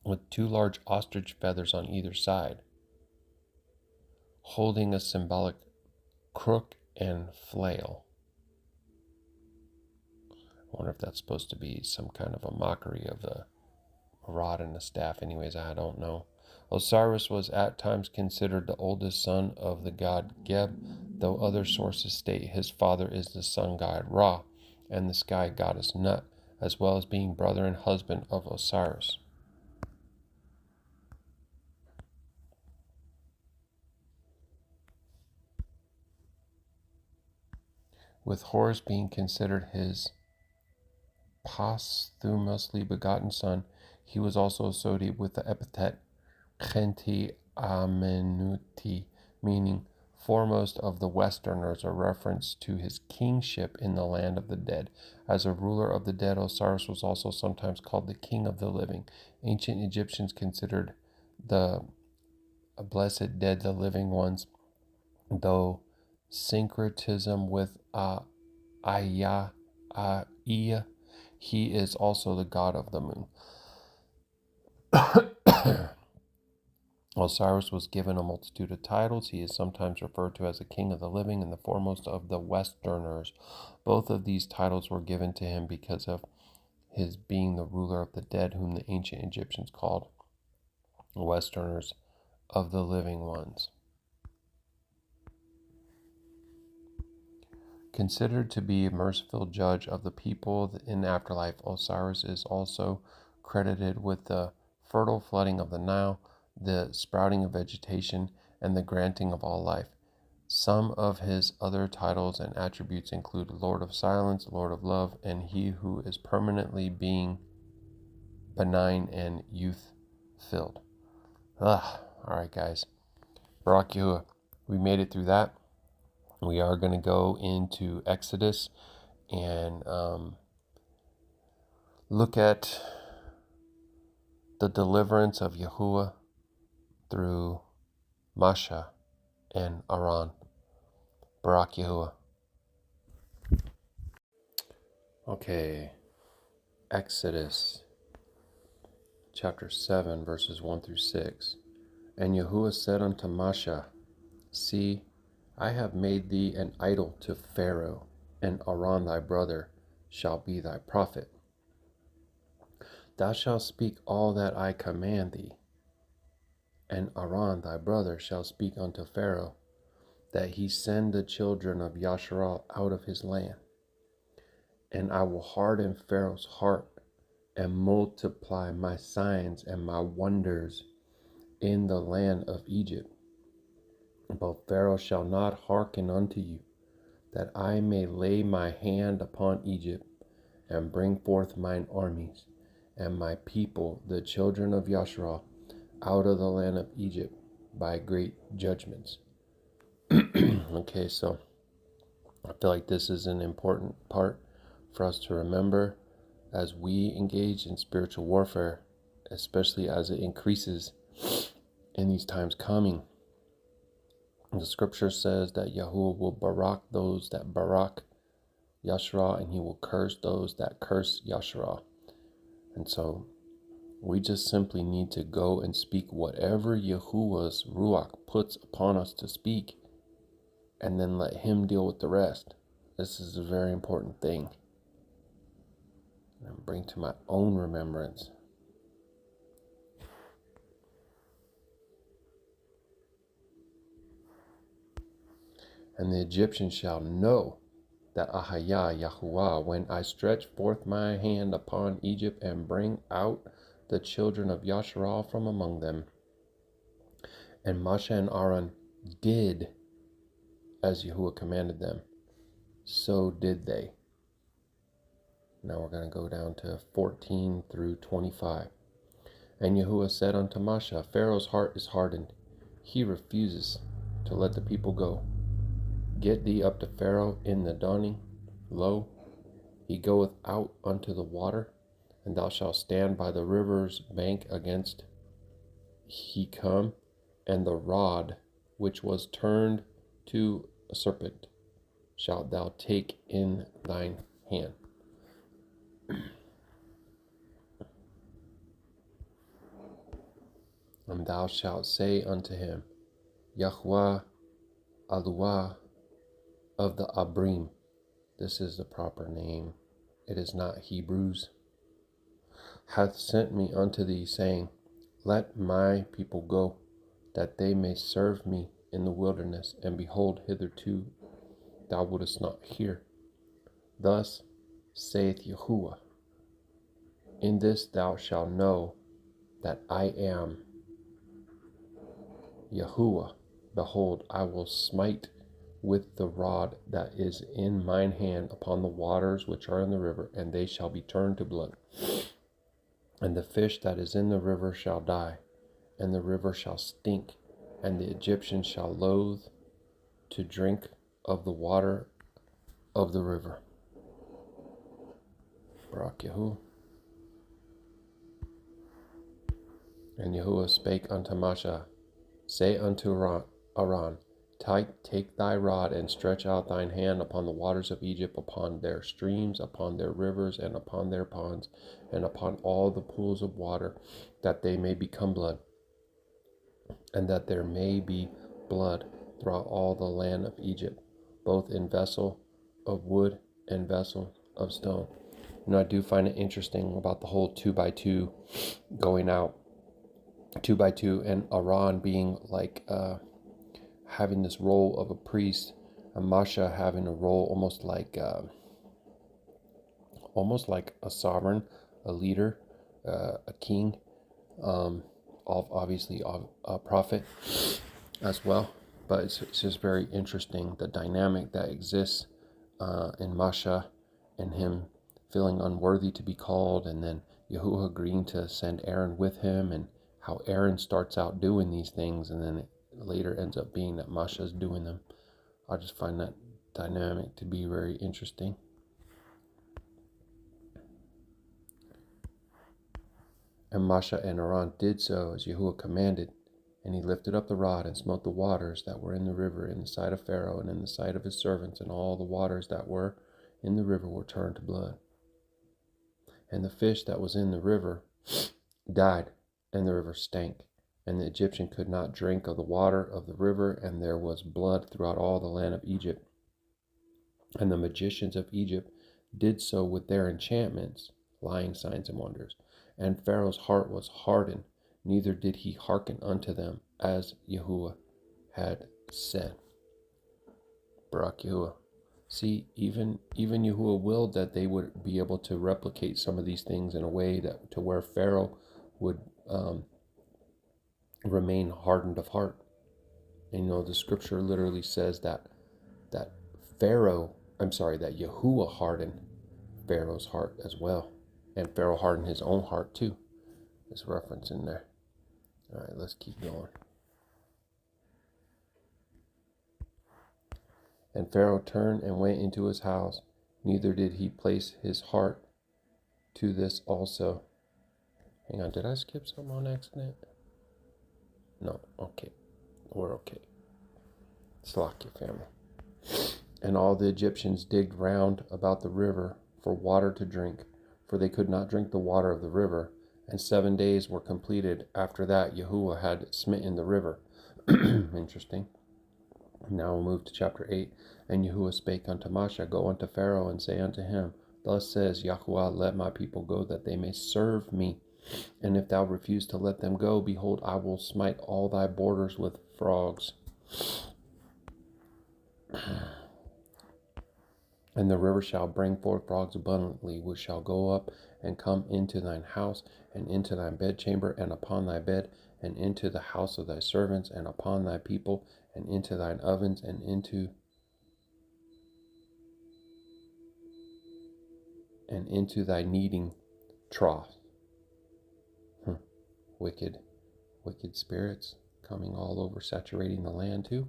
with two large ostrich feathers on either side, holding a symbolic crook and flail. I wonder if that's supposed to be some kind of a mockery of the rod and the staff. Anyways, I don't know. Osiris was at times considered the oldest son of the god Geb, though other sources state his father is the sun god Ra and the sky goddess Nut, as well as being brother and husband of Osiris. with Horus being considered his posthumously begotten son, he was also associated with the epithet Genti Amenuti, meaning foremost of the Westerners, a reference to his kingship in the land of the dead. As a ruler of the dead, Osiris was also sometimes called the king of the living. Ancient Egyptians considered the blessed dead the living ones, though syncretism with Aya, he is also the god of the moon. Osiris was given a multitude of titles. He is sometimes referred to as the king of the living and the foremost of the Westerners. Both of these titles were given to him because of his being the ruler of the dead, whom the ancient Egyptians called Westerners of the living ones. Considered to be a merciful judge of the people in the afterlife, Osiris is also credited with the fertile flooding of the Nile, the sprouting of vegetation, and the granting of all life. Some of his other titles and attributes include Lord of Silence, Lord of Love, and he who is permanently being benign and youth-filled. Alright guys, Baruk Yahuah, we made it through that. We are going to go into Exodus and look at the deliverance of Yahuwah through Masha and Aaron. Baruk Yahuah. Okay, Exodus chapter 7, verses 1 through 6. And Yahuwah said unto Masha, See, I have made thee an idol to Pharaoh, and Aaron thy brother shall be thy prophet. Thou shalt speak all that I command thee, and Aaron thy brother shall speak unto Pharaoh, that he send the children of Yashar'Al out of his land. And I will harden Pharaoh's heart, and multiply my signs and my wonders in the land of Egypt. But Pharaoh shall not hearken unto you, that I may lay my hand upon Egypt, and bring forth mine armies, and my people, the children of Yashar'Al, out of the land of Egypt by great judgments. Okay, so I feel like this is an important part for us to remember as we engage in spiritual warfare, especially as it increases in these times coming. The scripture says that Yahuwah will barak those that barak Yashar'Al, and he will curse those that curse Yashar'Al. And so we just simply need to go and speak whatever Yahuwah's Ruach puts upon us to speak, and then let him deal with the rest. This is a very important thing. And bring to my own remembrance. And the Egyptians shall know that Ahaya Yahuwah, when I stretch forth my hand upon Egypt and bring out the children of Yashar'Al from among them. And Masha and Aaron did as Yahuwah commanded them. So did they. Now we're going to go down to 14 through 25. And Yahuwah said unto Masha, Pharaoh's heart is hardened. He refuses to let the people go. Get thee up to Pharaoh in the dawning. Lo, he goeth out unto the water, and thou shalt stand by the river's bank against he come, and the rod which was turned to a serpent shalt thou take in thine hand. And thou shalt say unto him, Yahuwah Aluah of the Abrim. This is the proper name. It is not Hebrews. Hath sent me unto thee, saying, Let my people go, that they may serve me in the wilderness. And behold, hitherto thou wouldest not hear. Thus saith Yahuwah, In this thou shalt know that I am Yahuwah. Behold, I will smite with the rod that is in mine hand upon the waters which are in the river, and they shall be turned to blood. And the fish that is in the river shall die, and the river shall stink, and the Egyptians shall loathe to drink of the water of the river. Baruk Yahuah. And Yahuwah spake unto Moshe, say unto Aaron, take thy rod and stretch out thine hand upon the waters of Egypt, upon their streams, upon their rivers, and upon their ponds, and upon all the pools of water, that they may become blood, and that there may be blood throughout all the land of Egypt, both in vessel of wood and vessel of stone. I do find it interesting about the whole 2x2 going out, 2x2, and Aaron being like having this role of a priest, and Moshe having a role almost like a sovereign, a leader, a king, obviously a prophet as well. But it's just very interesting, the dynamic that exists in Moshe and him feeling unworthy to be called, and then Yahuwah agreeing to send Aaron with him, and how Aaron starts out doing these things, and then it later ends up being that Moshe is doing them. I just find that dynamic to be very interesting. And Moshe and Aaron did so as Yahuwah commanded, and he lifted up the rod and smote the waters that were in the river in the sight of Pharaoh and in the sight of his servants, and all the waters that were in the river were turned to blood. And the fish that was in the river died, and the river stank, and the Egyptian could not drink of the water of the river, and there was blood throughout all the land of Egypt. And the magicians of Egypt did so with their enchantments, lying signs and wonders. And Pharaoh's heart was hardened, neither did he hearken unto them, as Yahuwah had said. Baruk Yahuah. See, even Yahuwah willed that they would be able to replicate some of these things in a way that to where Pharaoh would remain hardened of heart. And the scripture literally says that Yahuwah hardened Pharaoh's heart as well, and Pharaoh hardened his own heart too. There's reference in there. All right, let's keep going. And Pharaoh turned and went into his house, neither did he place his heart to this also. Hang on, did I skip some on accident? No, okay. We're okay. Slack your family. And all the Egyptians digged round about the river for water to drink, for they could not drink the water of the river. And 7 days were completed after that Yahuwah had smitten the river. Interesting. Now we'll move to chapter 8. And Yahuwah spake unto Moshe, go unto Pharaoh, and say unto him, thus says Yahuwah, let my people go, that they may serve me. And if thou refuse to let them go, behold, I will smite all thy borders with frogs. And the river shall bring forth frogs abundantly, which shall go up and come into thine house, and into thine bedchamber, and upon thy bed, and into the house of thy servants, and upon thy people, and into thine ovens, and into thy kneading trough. Wicked spirits coming all over, saturating the land too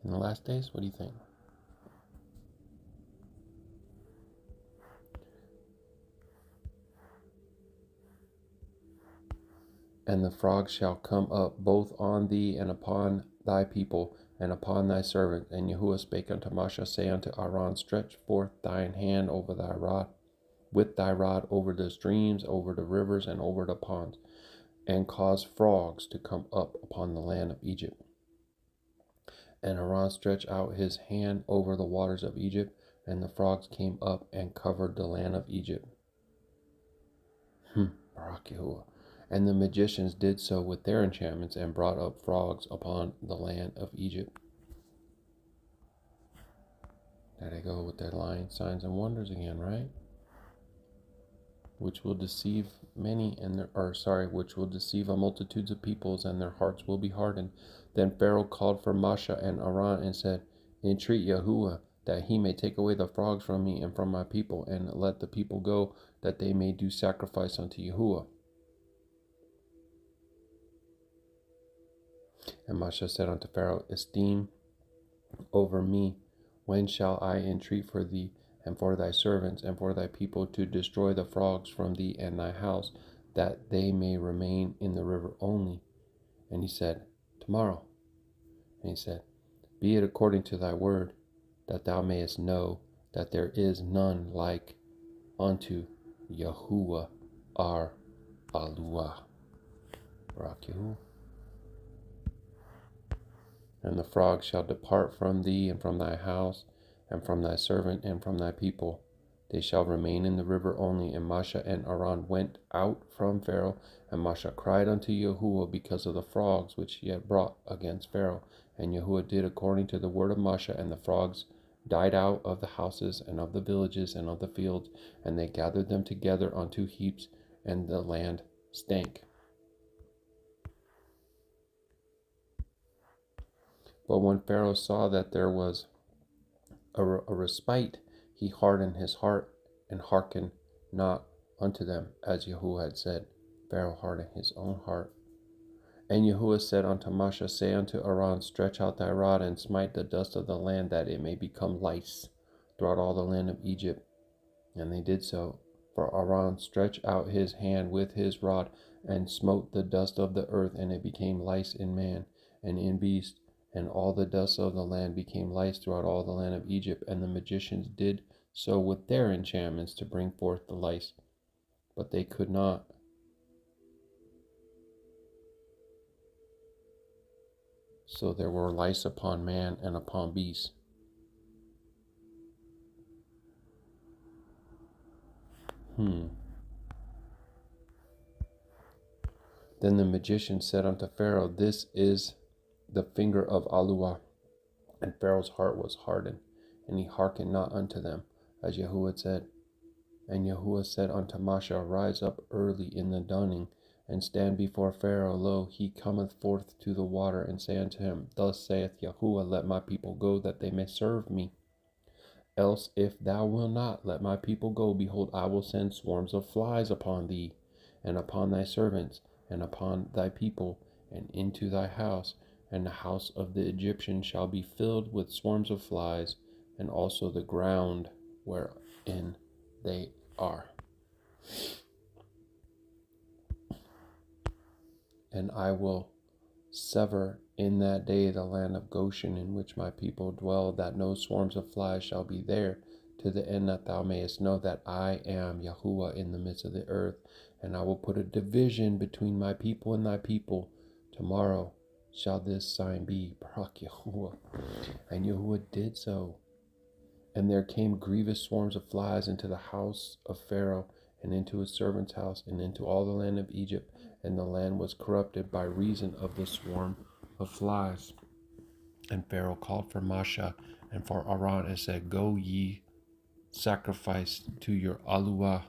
in the last days. What do you think? And the frogs shall come up both on thee and upon thy people and upon thy servant. And Yahuwah spake unto Moshe, say unto Aaron, stretch forth thine hand over thy rod, with thy rod over the streams, over the rivers, and over the ponds, and cause frogs to come up upon the land of Egypt. And Aaron stretched out his hand over the waters of Egypt, and the frogs came up and covered the land of Egypt. Baruk Yahuah. And the magicians did so with their enchantments, and brought up frogs upon the land of Egypt. There they go with their lying signs and wonders again, right? Which will deceive which will deceive a multitudes of peoples, and their hearts will be hardened. Then Pharaoh called for Moshe and Aaron and said, Entreat Yahuwah that he may take away the frogs from me and from my people, and let the people go, that they may do sacrifice unto Yahuwah. And Moshe said unto Pharaoh, Esteem over me, when shall I entreat for thee, and for thy servants, and for thy people, to destroy the frogs from thee and thy house, that they may remain in the river only? And he said, Tomorrow. And he said, Be it according to thy word, that thou mayest know that there is none like unto Yahuwah our Aluah. Barak Yahuah. And the frogs shall depart from thee and from thy house, and from thy servant and from thy people. They shall remain in the river only. And Moshe and Aaron went out from Pharaoh, and Moshe cried unto Yahuwah because of the frogs which he had brought against Pharaoh. And Yahuwah did according to the word of Moshe, and the frogs died out of the houses and of the villages and of the fields, and they gathered them together unto heaps, and the land stank. But when Pharaoh saw that there was a respite, he hardened his heart and hearkened not unto them, as Yahuwah had said. Pharaoh hardened his own heart. And Yahuwah said unto Moshe, Say unto Aaron, Stretch out thy rod and smite the dust of the land, that it may become lice throughout all the land of Egypt. And they did so. For Aaron stretched out his hand with his rod, and smote the dust of the earth, and it became lice in man and in beast. And all the dust of the land became lice throughout all the land of Egypt. And the magicians did so with their enchantments to bring forth the lice, but they could not. So there were lice upon man and upon beast. Then the magician said unto Pharaoh, This is the finger of Aluah. And Pharaoh's heart was hardened, and he hearkened not unto them, as Yahuwah said. And Yahuwah said unto Moshe, Rise up early in the dawning, and stand before Pharaoh. Lo, he cometh forth to the water, and say unto him, Thus saith Yahuwah, Let my people go, that they may serve me. Else, if thou wilt not let my people go, behold, I will send swarms of flies upon thee, and upon thy servants, and upon thy people, and into thy house, and the house of the Egyptians shall be filled with swarms of flies, and also the ground wherein they are. And I will sever in that day the land of Goshen, in which my people dwell, that no swarms of flies shall be there, to the end that thou mayest know that I am Yahuwah in the midst of the earth. And I will put a division between my people and thy people. Tomorrow shall this sign be. Baruk Yahuah. And Yahuwah did so. And there came grievous swarms of flies into the house of Pharaoh, and into his servant's house, and into all the land of Egypt. And the land was corrupted by reason of the swarm of flies. And Pharaoh called for Moshe and for Aaron, and said, Go ye, sacrifice to your Aluah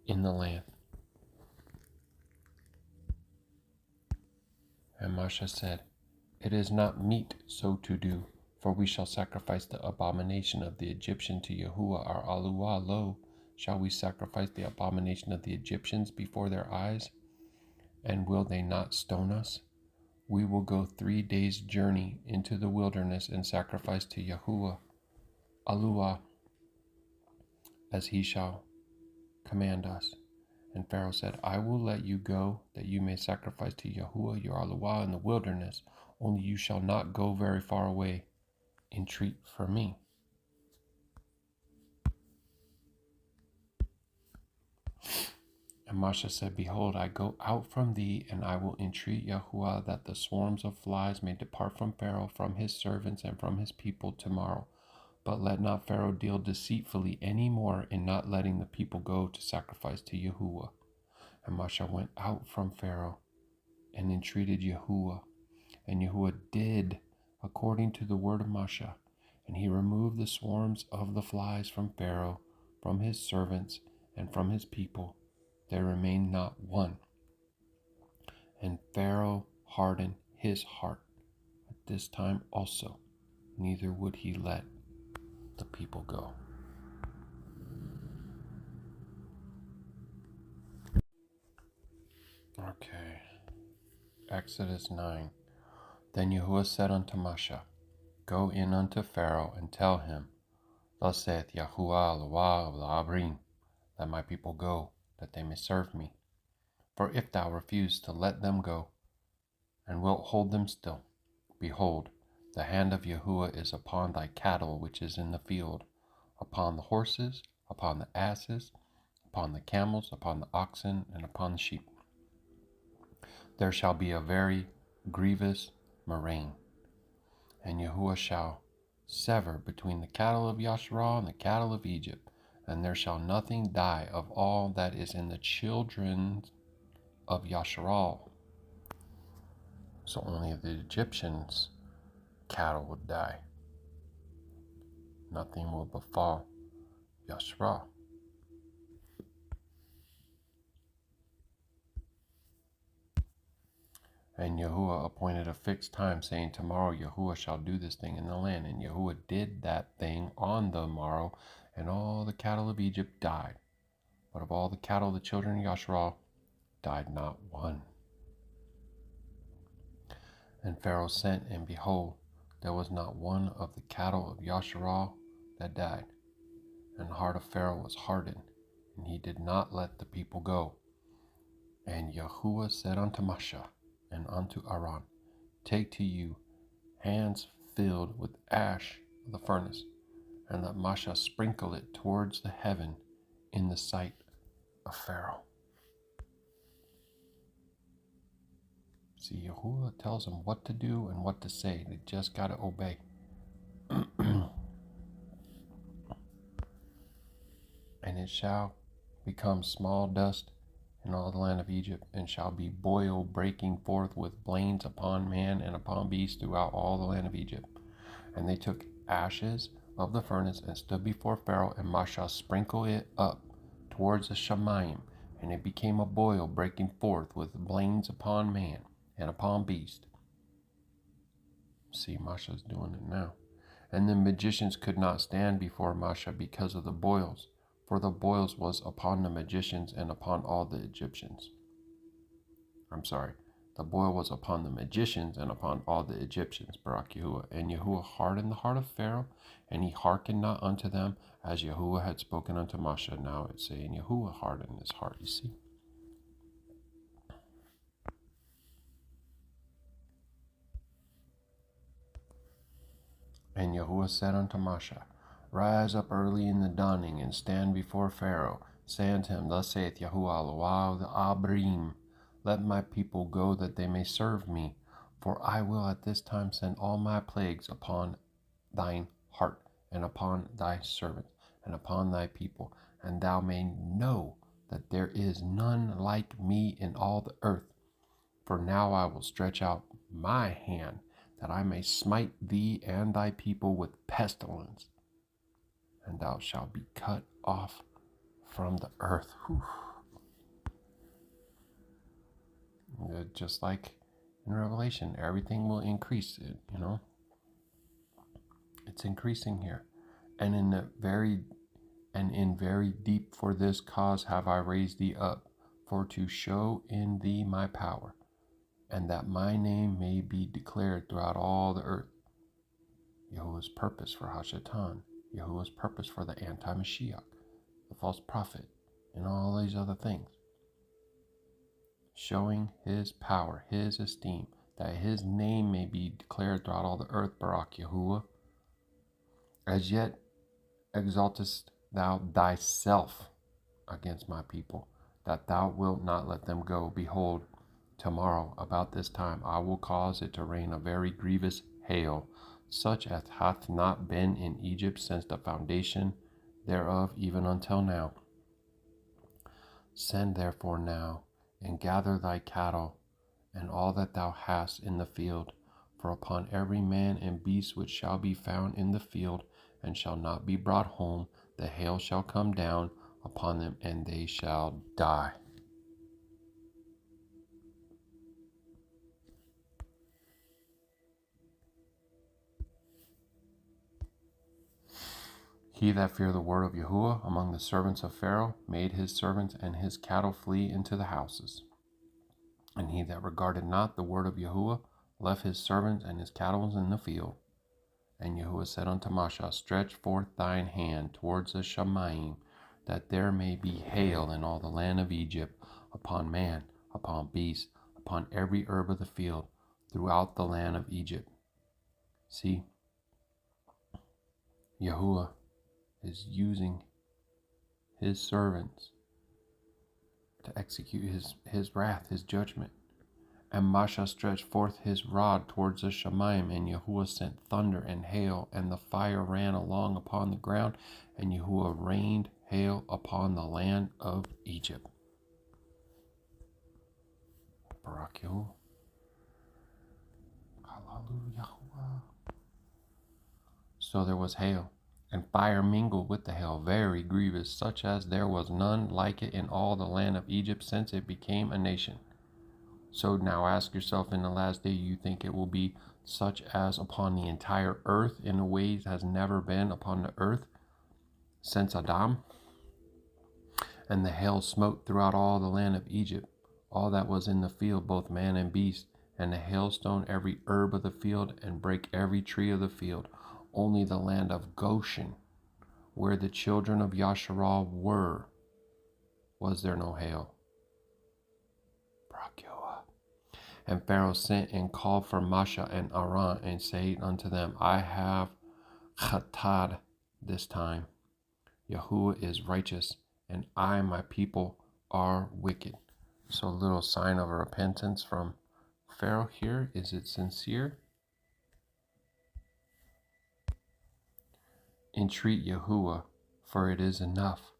in the land. And Moshe said, It is not meet so to do, for we shall sacrifice the abomination of the Egyptian to Yahuwah our Aluah. Lo, shall we sacrifice the abomination of the Egyptians before their eyes? And will they not stone us? We will go 3 days' journey into the wilderness and sacrifice to Yahuwah Aluah, as he shall command us. And Pharaoh said, I will let you go, that you may sacrifice to Yahuwah your Aluah in the wilderness. Only you shall not go very far away. Entreat for me. And Moshe said, Behold, I go out from thee, and I will entreat Yahuwah that the swarms of flies may depart from Pharaoh, from his servants, and from his people tomorrow. But let not Pharaoh deal deceitfully any more in not letting the people go to sacrifice to Yahuwah. And Moshe went out from Pharaoh and entreated Yahuwah. And Yahuwah did according to the word of Moshe. And he removed the swarms of the flies from Pharaoh, from his servants, and from his people. There remained not one. And Pharaoh hardened his heart at this time also, neither would he let the people go. Okay. Exodus 9. Then Yahuwah said unto Moshe, Go in unto Pharaoh, and tell him, Thus saith Yahuwah Elohah of the Abrim, Let my people go, that they may serve me. For if thou refuse to let them go, and wilt hold them still, behold, the hand of Yahuwah is upon thy cattle which is in the field, upon the horses, upon the asses, upon the camels, upon the oxen, and upon the sheep. There shall be a very grievous murrain, and Yahuwah shall sever between the cattle of Yashar'Al and the cattle of Egypt, and there shall nothing die of all that is in the children of Yashar'Al. So only the Egyptians' cattle would die. Nothing will befall Yashar'Al. And Yahuwah appointed a fixed time, saying, Tomorrow Yahuwah shall do this thing in the land. And Yahuwah did that thing on the morrow, and all the cattle of Egypt died. But of all the cattle of the children of Yashar'Al died not one. And Pharaoh sent, and behold, there was not one of the cattle of Yashar'Al that died. And the heart of Pharaoh was hardened, and he did not let the people go. And Yahuwah said unto Moshe and unto Aaron, Take to you hands filled with ash of the furnace, and let Moshe sprinkle it towards the heaven in the sight of Pharaoh. See, Yahuwah tells them what to do and what to say. They just got to obey. And it shall become small dust in all the land of Egypt, and shall be boil breaking forth with blains upon man and upon beast throughout all the land of Egypt. And they took ashes of the furnace and stood before Pharaoh, and Moshe sprinkled it up towards the Shamayim, and it became a boil breaking forth with blains upon man and upon beast. See, Moshe's doing it now. And the magicians could not stand before Moshe because of the boils, for the boils was upon the magicians and upon all the Egyptians. The boil was upon the magicians and upon all the Egyptians, Baruk Yahuah. And Yahuwah hardened the heart of Pharaoh, and he hearkened not unto them, as Yahuwah had spoken unto Moshe. Now it's saying Yahuwah hardened his heart, you see. And Yahuwah said unto Moshe, Rise up early in the dawning, and stand before Pharaoh. Say unto him, Thus saith Yahuwah Elohah of the Abrim, Let my people go, that they may serve me. For I will at this time send all my plagues upon thine heart, and upon thy servants, and upon thy people, and thou may know that there is none like me in all the earth. For now I will stretch out my hand, that I may smite thee and thy people with pestilence, and thou shalt be cut off from the earth. Just like in Revelation, everything will increase. It's increasing here. And in very deep for this cause have I raised thee up, for to show in thee my power, and that my name may be declared throughout all the earth. Yahuwah's purpose for Hashatan, Yahuwah's purpose for the anti-Mashiach, the false prophet, and all these other things. Showing his power, his esteem, that his name may be declared throughout all the earth, Baruk Yahuah. As yet exaltest thou thyself against my people, that thou wilt not let them go. Behold, tomorrow about this time I will cause it to rain a very grievous hail, such as hath not been in Egypt since the foundation thereof even until now. Send therefore now, and gather thy cattle, and all that thou hast in the field, for upon every man and beast which shall be found in the field, and shall not be brought home, the hail shall come down upon them, and they shall die. He that feared the word of Yahuwah among the servants of Pharaoh made his servants and his cattle flee into the houses. And he that regarded not the word of Yahuwah left his servants and his cattle in the field. And Yahuwah said unto Moshe, Stretch forth thine hand towards the Shamayim, that there may be hail in all the land of Egypt, upon man, upon beast, upon every herb of the field, throughout the land of Egypt. See, Yahuwah is using his servants to execute his wrath, his judgment. And Moshe stretched forth his rod towards the Shamayim, and Yahuwah sent thunder and hail, and the fire ran along upon the ground, and Yahuwah rained hail upon the land of Egypt. Baruk Yahuah. Hallelujah. So there was hail, and fire mingled with the hail, very grievous, such as there was none like it in all the land of Egypt since it became a nation. So now ask yourself, in the last day, you think it will be such as upon the entire earth in a way it has never been upon the earth since Adam? And the hail smote throughout all the land of Egypt, all that was in the field, both man and beast, and the hailstone every herb of the field, and brake every tree of the field. Only the land of Goshen, where the children of Yashar'Al were, was there no hail. And Pharaoh sent and called for Moshe and Aaron, and said unto them, I have chatad this time. Yahuwah is righteous, and I, my people, are wicked. So a little sign of repentance from Pharaoh here. Is it sincere? Entreat Yahuwah, for it is enough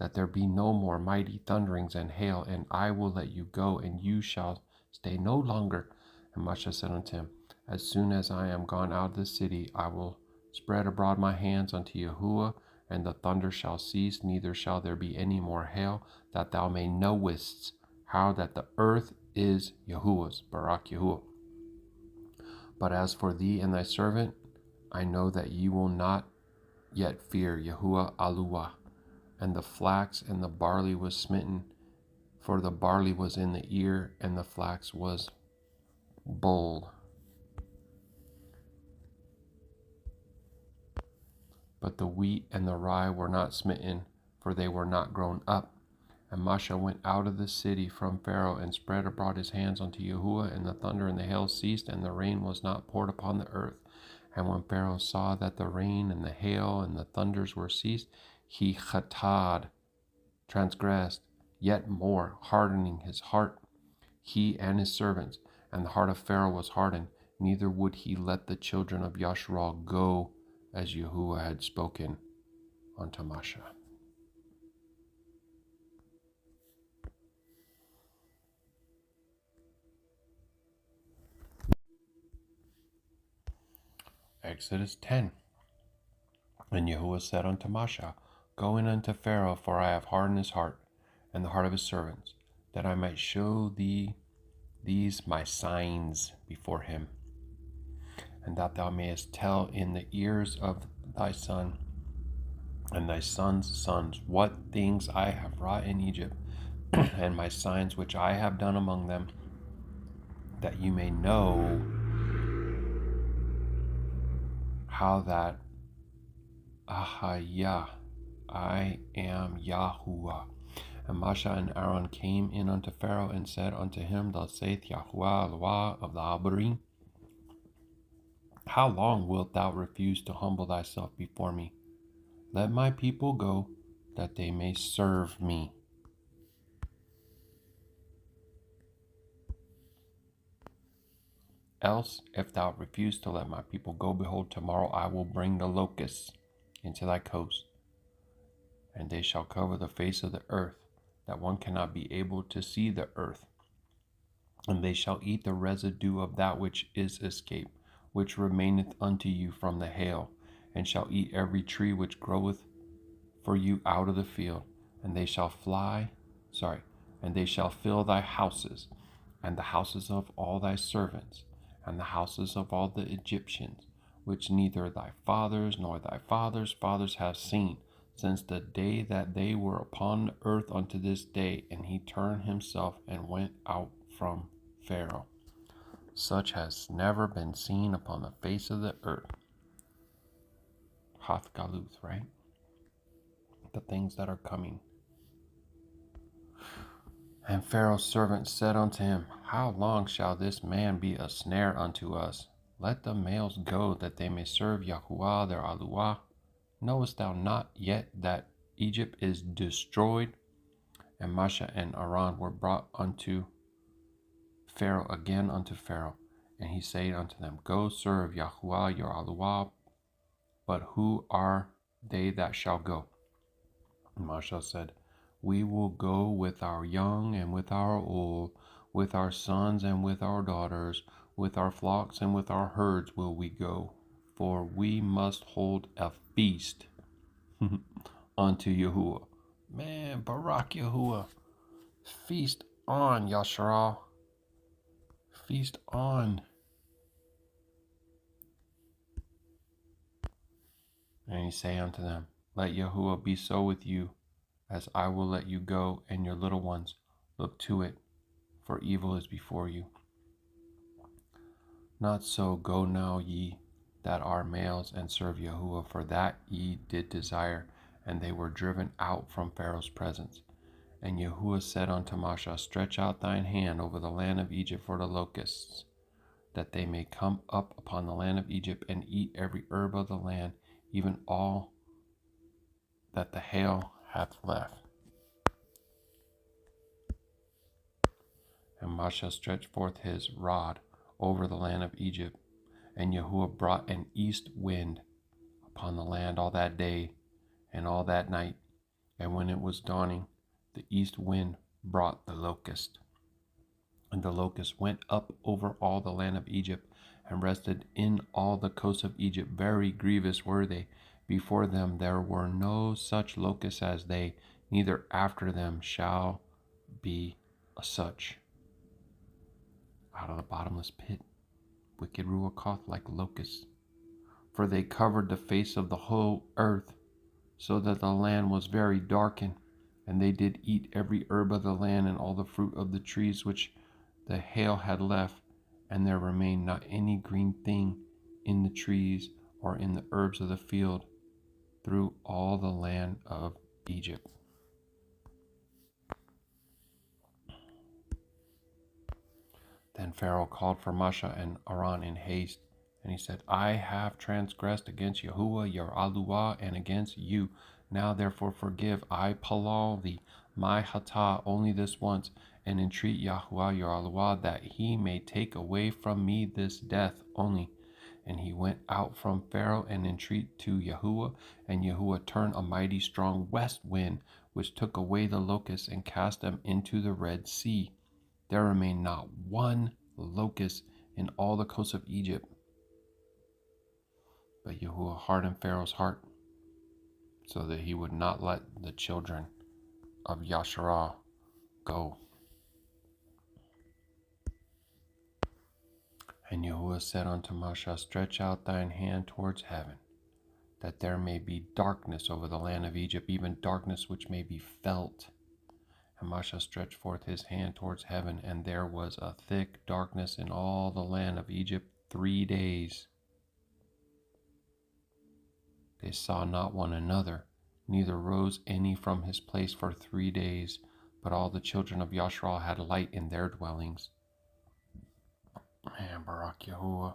that there be no more mighty thunderings and hail, and I will let you go, and you shall stay no longer. And Moshe said unto him, As soon as I am gone out of the city, I will spread abroad my hands unto Yahuwah, and the thunder shall cease, neither shall there be any more hail, that thou may knowest how that the earth is Yahuwah's. Baruk Yahuah. But as for thee and thy servant, I know that ye will not yet fear Yahuwah Aluah. And the flax and the barley was smitten, for the barley was in the ear, and the flax was bold. But the wheat and the rye were not smitten, for they were not grown up. And Moshe went out of the city from Pharaoh, and spread abroad his hands unto Yahuwah, and the thunder and the hail ceased, and the rain was not poured upon the earth. And when Pharaoh saw that the rain and the hail and the thunders were ceased, he chatad, transgressed, yet more, hardening his heart, he and his servants. And the heart of Pharaoh was hardened, neither would he let the children of Yashar'Al go, as Yahuwah had spoken unto Moshe. Exodus 10. And Yahuwah said unto Moshe, Go in unto Pharaoh, for I have hardened his heart, and the heart of his servants, that I might show thee these my signs before him, and that thou mayest tell in the ears of thy son and thy son's sons what things I have wrought in Egypt, and my signs which I have done among them, that you may know how that Ahayah, I am Yahuwah. And Moshe and Aaron came in unto Pharaoh, and said unto him, Thus saith Yahuwah Eloah of the Abarim, How long wilt thou refuse to humble thyself before me? Let my people go, that they may serve me. Else, if thou refuse to let my people go, behold, tomorrow I will bring the locusts into thy coast, and they shall cover the face of the earth, that one cannot be able to see the earth. And they shall eat the residue of that which is escaped, which remaineth unto you from the hail, and shall eat every tree which groweth for you out of the field. And they shall and they shall fill thy houses, and the houses of all thy servants, and the houses of all the Egyptians, which neither thy fathers nor thy fathers' fathers have seen, since the day that they were upon the earth unto this day. And he turned himself and went out from Pharaoh. Such has never been seen upon the face of the earth. Hath Galuth, right? The things that are coming. And Pharaoh's servant said unto him, How long shall this man be a snare unto us? Let the males go, that they may serve Yahuwah their Aluah. Knowest thou not yet that Egypt is destroyed? And Moshe and Aaron were brought unto Pharaoh again unto Pharaoh. And he said unto them, Go serve Yahuwah your Aluah. But who are they that shall go? And Moshe said, We will go with our young and with our old, with our sons and with our daughters, with our flocks and with our herds will we go. For we must hold a feast unto Yahuwah. Man, Baruk Yahuah. Feast on, Yashar'Al. Feast on. And he say unto them, Let Yahuwah be so with you, as I will let you go, and your little ones. Look to it, for evil is before you. Not so, go now ye that are males, and serve Yahuwah, for that ye did desire, and they were driven out from Pharaoh's presence. And Yahuwah said unto Moshe, Stretch out thine hand over the land of Egypt for the locusts, that they may come up upon the land of Egypt, and eat every herb of the land, even all that the hail hath left. And Moshe stretched forth his rod over the land of Egypt, and Yahuwah brought an east wind upon the land all that day and all that night. And when it was dawning, the east wind brought the locust. And the locust went up over all the land of Egypt, and rested in all the coasts of Egypt. Very grievous were they. Before them there were no such locusts as they, neither after them shall be such. Out of the bottomless pit, wicked Ruach Ha'Qadash like locusts. For they covered the face of the whole earth, so that the land was very darkened. And they did eat every herb of the land, and all the fruit of the trees which the hail had left, and there remained not any green thing in the trees or in the herbs of the field through all the land of Egypt. Then Pharaoh called for Moshe and Aaron in haste, and he said, I have transgressed against Yahuwah your Aluah, and against you. Now therefore forgive, I palal thee, my hatah, only this once, and entreat Yahuwah your Aluah, that he may take away from me this death only. And he went out from Pharaoh and entreated to Yahuwah, and Yahuwah turned a mighty strong west wind, which took away the locusts and cast them into the Red Sea. There remained not one locust in all the coasts of Egypt. But Yahuwah hardened Pharaoh's heart, so that he would not let the children of Yashar'Al go. And Yahuwah said unto Moshe, Stretch out thine hand towards heaven, that there may be darkness over the land of Egypt, even darkness which may be felt. And Moshe stretched forth his hand towards heaven, and there was a thick darkness in all the land of Egypt 3 days. They saw not one another, neither rose any from his place for 3 days, but all the children of Yashar'Al had light in their dwellings. And Baruk Yahuah.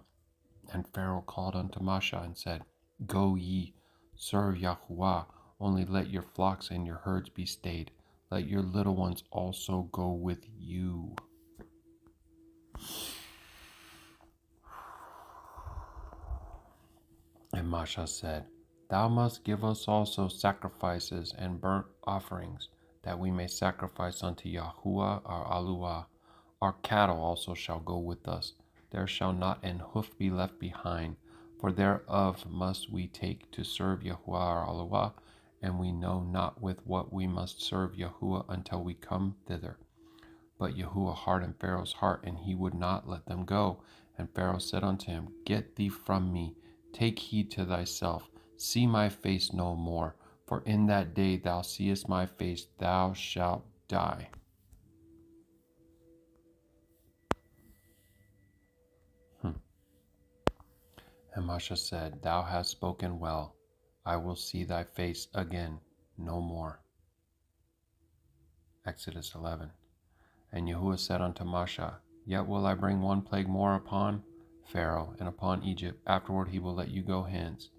And Pharaoh called unto Moshe and said, Go ye, serve Yahuwah, only let your flocks and your herds be stayed. Let your little ones also go with you. And Moshe said, Thou must give us also sacrifices and burnt offerings, that we may sacrifice unto Yahuwah our Aluah. Our cattle also shall go with us. There shall not an hoof be left behind, for thereof must we take to serve Yahuwah our Aluah, and we know not with what we must serve Yahuwah until we come thither. But Yahuwah hardened Pharaoh's heart, and he would not let them go. And Pharaoh said unto him, Get thee from me, Take heed to thyself, see my face no more, for in that day thou seest my face, thou shalt die. And Masha said, Thou hast spoken well. I will see thy face again no more. Exodus 11. And Yahuwah said unto Masha, Yet will I bring one plague more upon Pharaoh and upon Egypt. Afterward he will let you go hence.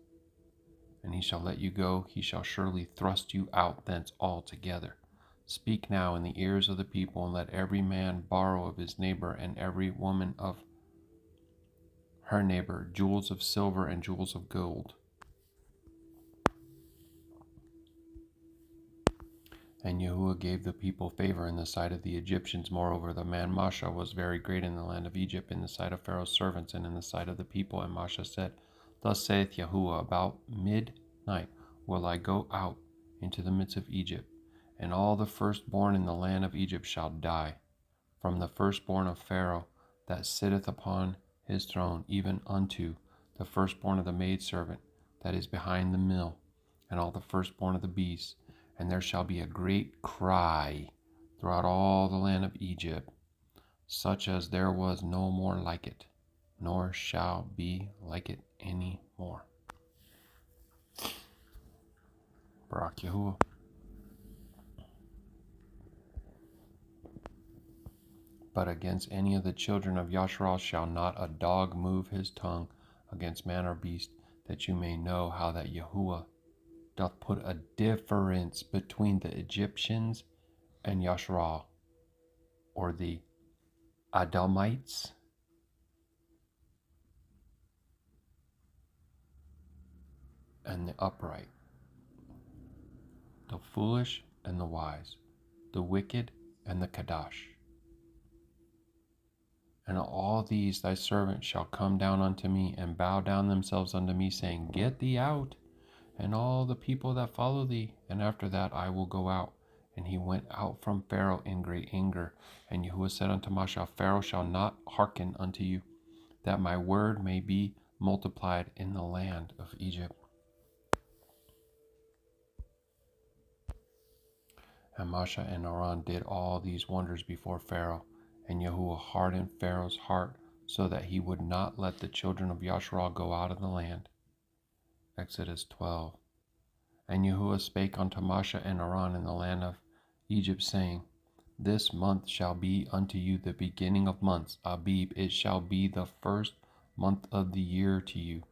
And he shall let you go, he shall surely thrust you out thence altogether. Speak now in the ears of the people, and let every man borrow of his neighbor, and every woman of her neighbor, jewels of silver and jewels of gold. And Yahuwah gave the people favor in the sight of the Egyptians. Moreover, the man Masha was very great in the land of Egypt, in the sight of Pharaoh's servants, and in the sight of the people. And Masha said, Thus saith Yahuwah, about midnight will I go out into the midst of Egypt, and all the firstborn in the land of Egypt shall die, from the firstborn of Pharaoh that sitteth upon his throne, even unto the firstborn of the maidservant that is behind the mill, and all the firstborn of the beasts. And there shall be a great cry throughout all the land of Egypt, such as there was no more like it, nor shall be like it any more. Baruk Yahuah. But against any of the children of Yashar'Al shall not a dog move his tongue against man or beast, that you may know how that Yahuwah doth put a difference between the Egyptians and Yashar'Al, or the Adamites, and the upright, the foolish and the wise, the wicked and the Qadash. And all these thy servants shall come down unto me, and bow down themselves unto me, saying, Get thee out, and all the people that follow thee, and after that I will go out. And he went out from Pharaoh in great anger. And Yahuwah said unto Masha, Pharaoh shall not hearken unto you, that my word may be multiplied in the land of Egypt. And Masha and Aaron did all these wonders before Pharaoh, and Yahuwah hardened Pharaoh's heart, so that he would not let the children of Yashar'Al go out of the land. Exodus 12. And Yahuwah spake unto Masha and Aaron in the land of Egypt, saying, This month shall be unto you the beginning of months, Abib, it shall be the first month of the year to you.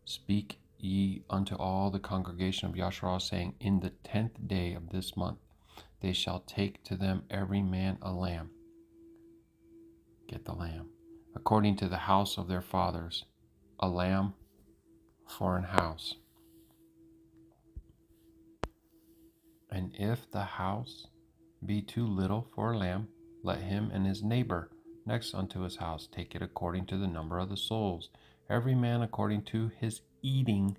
Speak ye unto all the congregation of Yashar'Al, saying, In the 10th day of this month they shall take to them every man a lamb. Get the lamb. According to the house of their fathers, a lamb for an house. And if the house be too little for a lamb, let him and his neighbor next unto his house take it according to the number of the souls. Every man according to his eating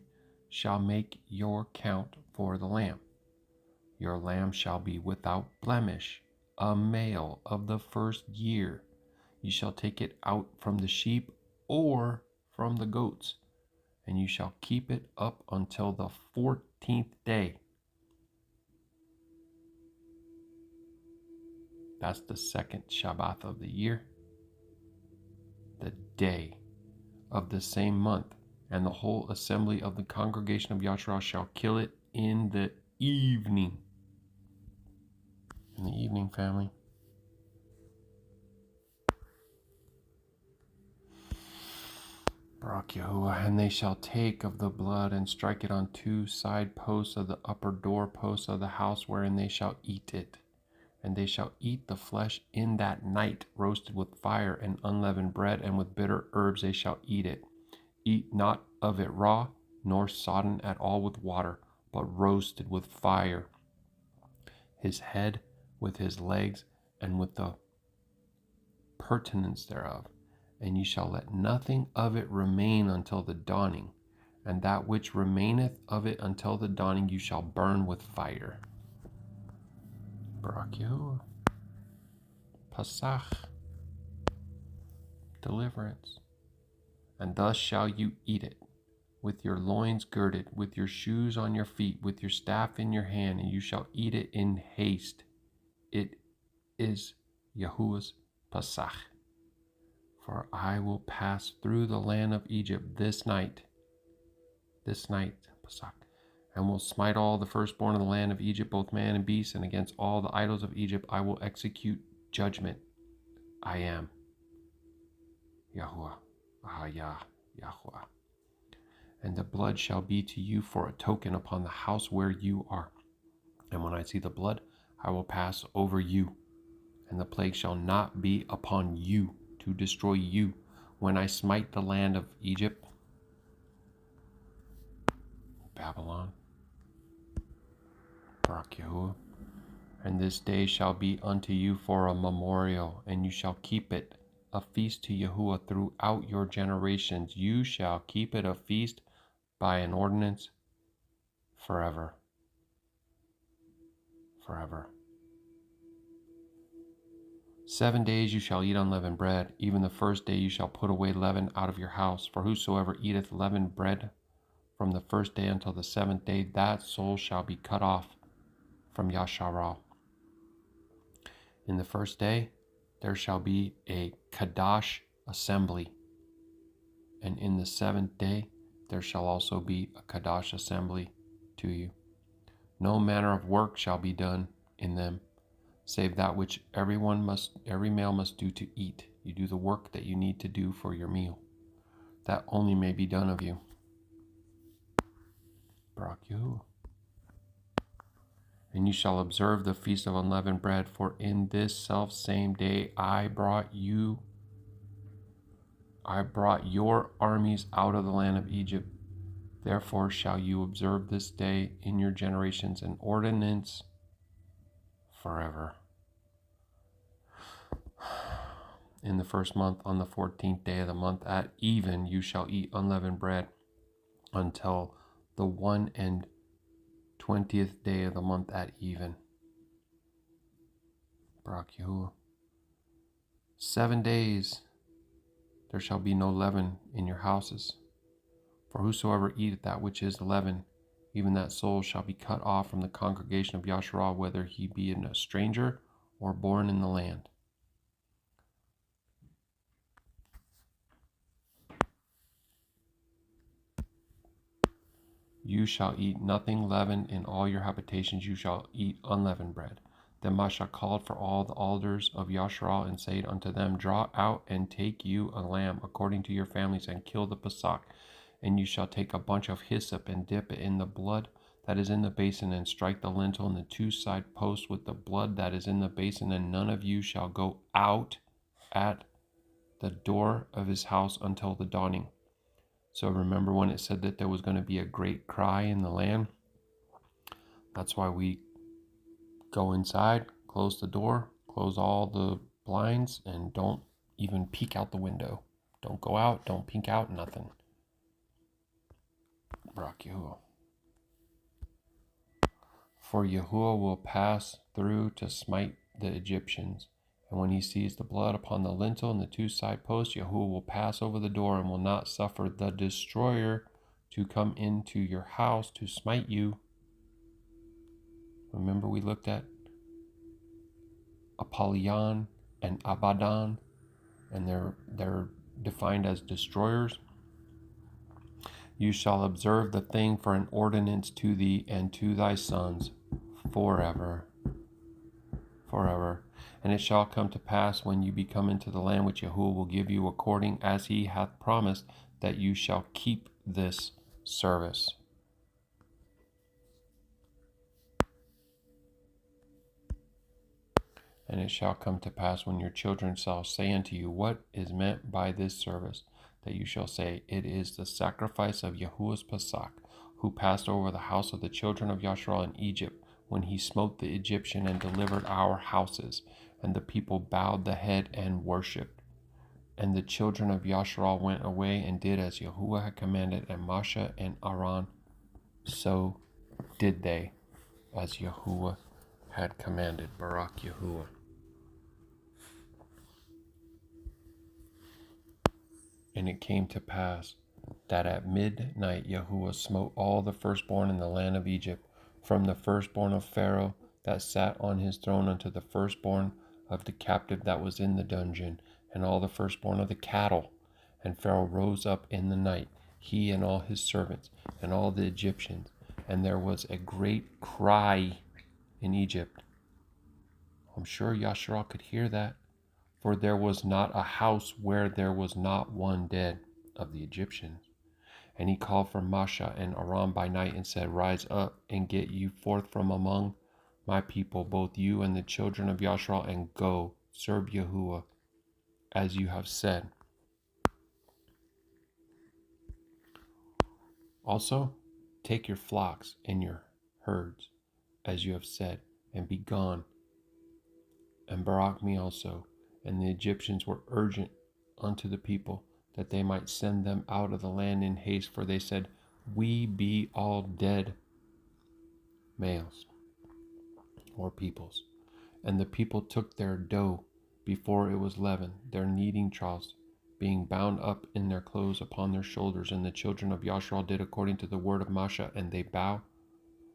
shall make your count for the lamb. Your lamb shall be without blemish, a male of the first year. You shall take it out from the sheep or from the goats, and you shall keep it up until the 14th day. That's the second Shabbat of the year, the day of the same month, and the whole assembly of the congregation of Yashar'Al shall kill it in the evening. In the evening, family. Baruk Yahuah. And they shall take of the blood and strike it on 2 side posts of the upper door posts of the house, wherein they shall eat it. And they shall eat the flesh in that night, roasted with fire and unleavened bread, and with bitter herbs they shall eat it. Eat not of it raw, nor sodden at all with water, but roasted with fire, his head with his legs, and with the pertinence thereof. And ye shall let nothing of it remain until the dawning, and that which remaineth of it until the dawning you shall burn with fire. Baruk Yahuah. Pasach. Deliverance. And thus shall you eat it. with your loins girded, with your shoes on your feet, with your staff in your hand, and you shall eat it in haste. It is Yahuwah's Pesach. For I will pass through the land of Egypt this night, Pesach, and will smite all the firstborn of the land of Egypt, both man and beast, and against all the idols of Egypt I will execute judgment. I am Ruach Atah Yahuah. And the blood shall be to you for a token upon the house where you are. And when I see the blood, I will pass over you, and the plague shall not be upon you to destroy you when I smite the land of Egypt, Babylon, Baruk Yahuah. And this day shall be unto you for a memorial, and you shall keep it a feast to Yahuwah throughout your generations. You shall keep it a feast by an ordinance forever. Forever. 7 days you shall eat unleavened bread. Even the first day you shall put away leaven out of your house. For whosoever eateth leavened bread from the first day until the 7th day, that soul shall be cut off from Yashar'Al. In the first day there shall be a Qadashayam assembly, and in the 7th day there shall also be a Qadashayam assembly to you. No manner of work shall be done in them, save that which every male must do to eat. You do the work that you need to do for your meal. That only may be done of you. Baruk Yahuah. And you shall observe the feast of unleavened bread, for in this self same day I brought your armies out of the land of Egypt. Therefore shall you observe this day in your generations, an ordinance forever. In the first month, on the 14th day of the month at even, you shall eat unleavened bread until the 21st day of the month at even. Baruk Yahuah. 7 days there shall be no leaven in your houses. For whosoever eateth that which is leaven, even that soul shall be cut off from the congregation of Yashar'Al, whether he be a stranger or born in the land. You shall eat nothing leavened in all your habitations. You shall eat unleavened bread. Then Moshe called for all the elders of Yashar'Al and said unto them, Draw out and take you a lamb according to your families, and kill the Pesach. And you shall take a bunch of hyssop and dip it in the blood that is in the basin, and strike the lintel and the 2 side posts with the blood that is in the basin. And none of you shall go out at the door of his house until the dawning. So remember when it said that there was going to be a great cry in the land? That's why we go inside, close the door, close all the blinds, and don't even peek out the window. Don't go out, don't peek out, nothing. Baruk Yahuah. For Yahuwah will pass through to smite the Egyptians. And when he sees the blood upon the lintel and the 2 side posts, Yahuwah will pass over the door and will not suffer the destroyer to come into your house to smite you. Remember we looked at Apollyon and Abaddon, and they're defined as destroyers. You shall observe the thing for an ordinance to thee and to thy sons forever. Forever. And it shall come to pass when you be come into the land which Yahuwah will give you, according as he hath promised, that you shall keep this service. And it shall come to pass when your children shall say unto you, What is meant by this service? That you shall say, It is the sacrifice of Yahuwah's Pesach, who passed over the house of the children of Yasharal in Egypt, when he smote the Egyptian and delivered our houses. And the people bowed the head and worshipped. And the children of Yasharal went away and did as Yahuwah had commanded, and Moshe and Aaron, so did they, as Yahuwah had commanded. Baruk Yahuah. And it came to pass that at midnight Yahuwah smote all the firstborn in the land of Egypt, from the firstborn of Pharaoh that sat on his throne unto the firstborn of the captive that was in the dungeon, and all the firstborn of the cattle. And Pharaoh rose up in the night, he and all his servants, and all the Egyptians, and there was a great cry in Egypt. I'm sure Yashar'Al could hear that, for there was not a house where there was not one dead of the Egyptians. And he called for Masha and Aram by night and said, Rise up and get you forth from among my people, both you and the children of Yashar'Al, and go serve Yahuwah as you have said. Also, take your flocks and your herds as you have said, and be gone, and Baruk me also. And the Egyptians were urgent unto the people, that they might send them out of the land in haste, for they said, We be all dead, males or peoples. And the people took their dough before it was leavened, their kneading troughs, being bound up in their clothes upon their shoulders. And the children of Yashar'Al did according to the word of Masha, and they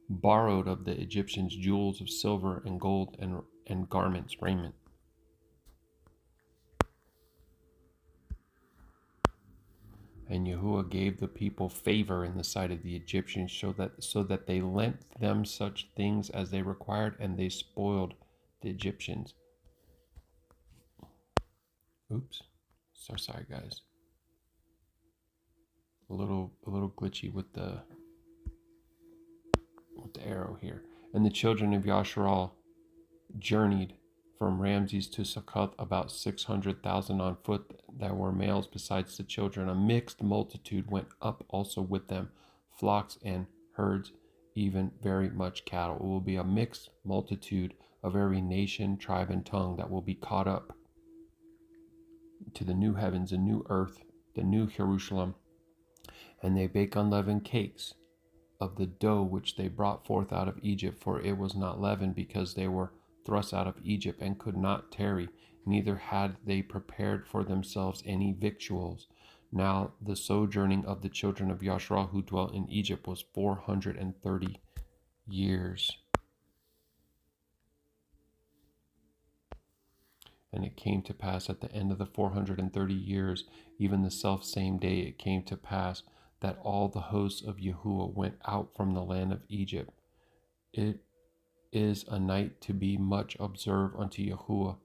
borrowed of the Egyptians jewels of silver and gold and garments, raiment. And Yahuwah gave the people favor in the sight of the Egyptians, so that they lent them such things as they required, and they spoiled the Egyptians. Oops. So sorry, guys. A little glitchy with the arrow here. And the children of Yashar'Al journeyed from Ramses to Succoth, about 600,000 on foot. There were males besides the children. A mixed multitude went up also with them, flocks and herds, even very much cattle. It will be a mixed multitude of every nation, tribe, and tongue that will be caught up to the new heavens and new earth, the new Jerusalem. And they bake unleavened cakes of the dough which they brought forth out of Egypt, for it was not leavened, because they were thrust out of Egypt and could not tarry, neither had they prepared for themselves any victuals. Now the sojourning of the children of Yashar'Al who dwelt in Egypt was 430 years. And it came to pass at the end of the 430 years, even the self same day, it came to pass that all the hosts of Yahuwah went out from the land of Egypt. It is a night to be much observed unto Yahuwah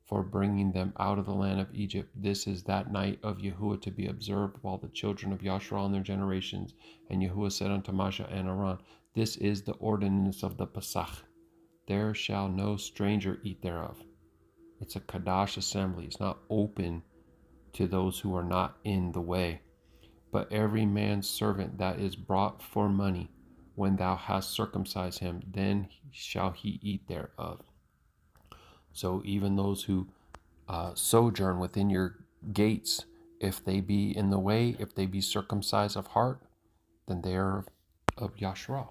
for bringing them out of the land of Egypt. This is that night of Yahuwah to be observed while the children of Yashar'Al and their generations. And Yahuwah said unto Masha and Aaron, This is the ordinance of the Pesach. There shall no stranger eat thereof. It's a Qadash assembly. It's not open to those who are not in the way. But every man's servant that is brought for money, when thou hast circumcised him, then shall he eat thereof. So even those who sojourn within your gates, if they be in the way, if they be circumcised of heart, then they are of Yashar'Al.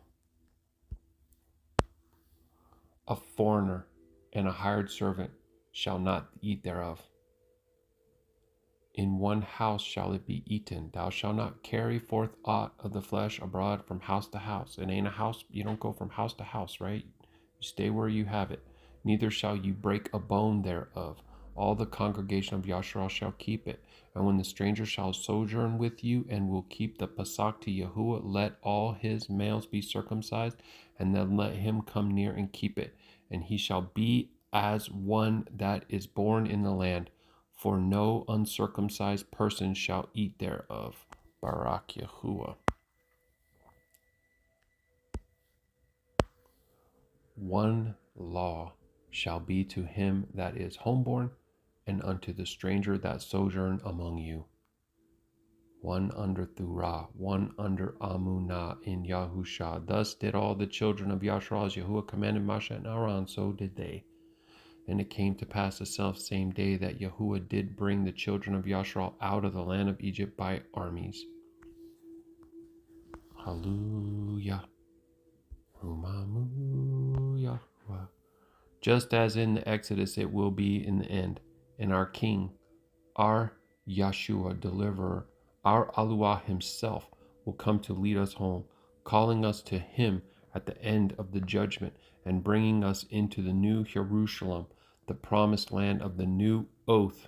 A foreigner and a hired servant shall not eat thereof. In one house shall it be eaten. Thou shalt not carry forth aught of the flesh abroad from house to house. It ain't a house. You don't go from house to house, right? You stay where you have it. Neither shall you break a bone thereof. All the congregation of Yashar'Al shall keep it. And when the stranger shall sojourn with you and will keep the Pesach to Yahuwah, let all his males be circumcised, and then let him come near and keep it. And he shall be as one that is born in the land. For no uncircumcised person shall eat thereof. Baruk Yahuah. One law shall be to him that is homeborn, and unto the stranger that sojourn among you. One under Thurah, one under Amunah in Yahusha. Thus did all the children of Yashar'Al, as Yahuwah commanded Masha and Aaron, so did they. And it came to pass the self same day that Yahuwah did bring the children of Yashar'Al out of the land of Egypt by armies. Hallelujah. Rumamu Yahuwah. Just as in the Exodus, it will be in the end. And our King, our Yeshua, deliverer, our Aluah himself will come to lead us home, calling us to him at the end of the judgment and bringing us into the new Jerusalem, the promised land of the new oath.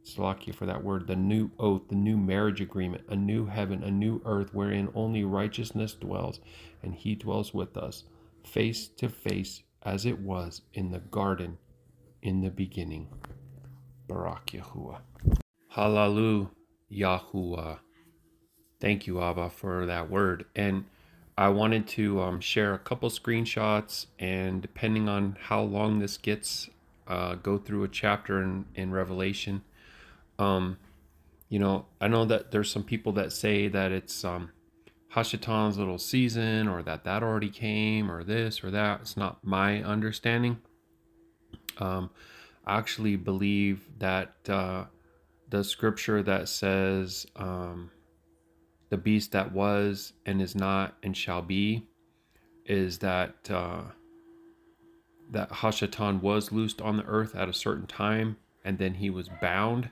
Salakia for that word, the new oath, the new marriage agreement, a new heaven, a new earth wherein only righteousness dwells, and he dwells with us, face to face as it was in the garden in the beginning. Baruk Yahuah. Hallelu Yahuah. Thank you, Abba, for that word. And I wanted to share a couple screenshots, and depending on how long this gets, go through a chapter in Revelation. I know that there's some people that say that it's Hashatan's little season, or that already came, or this or that. It's not my understanding. I actually believe that the scripture that says the beast that was and is not and shall be is that that Hashatan was loosed on the earth at a certain time, and then he was bound,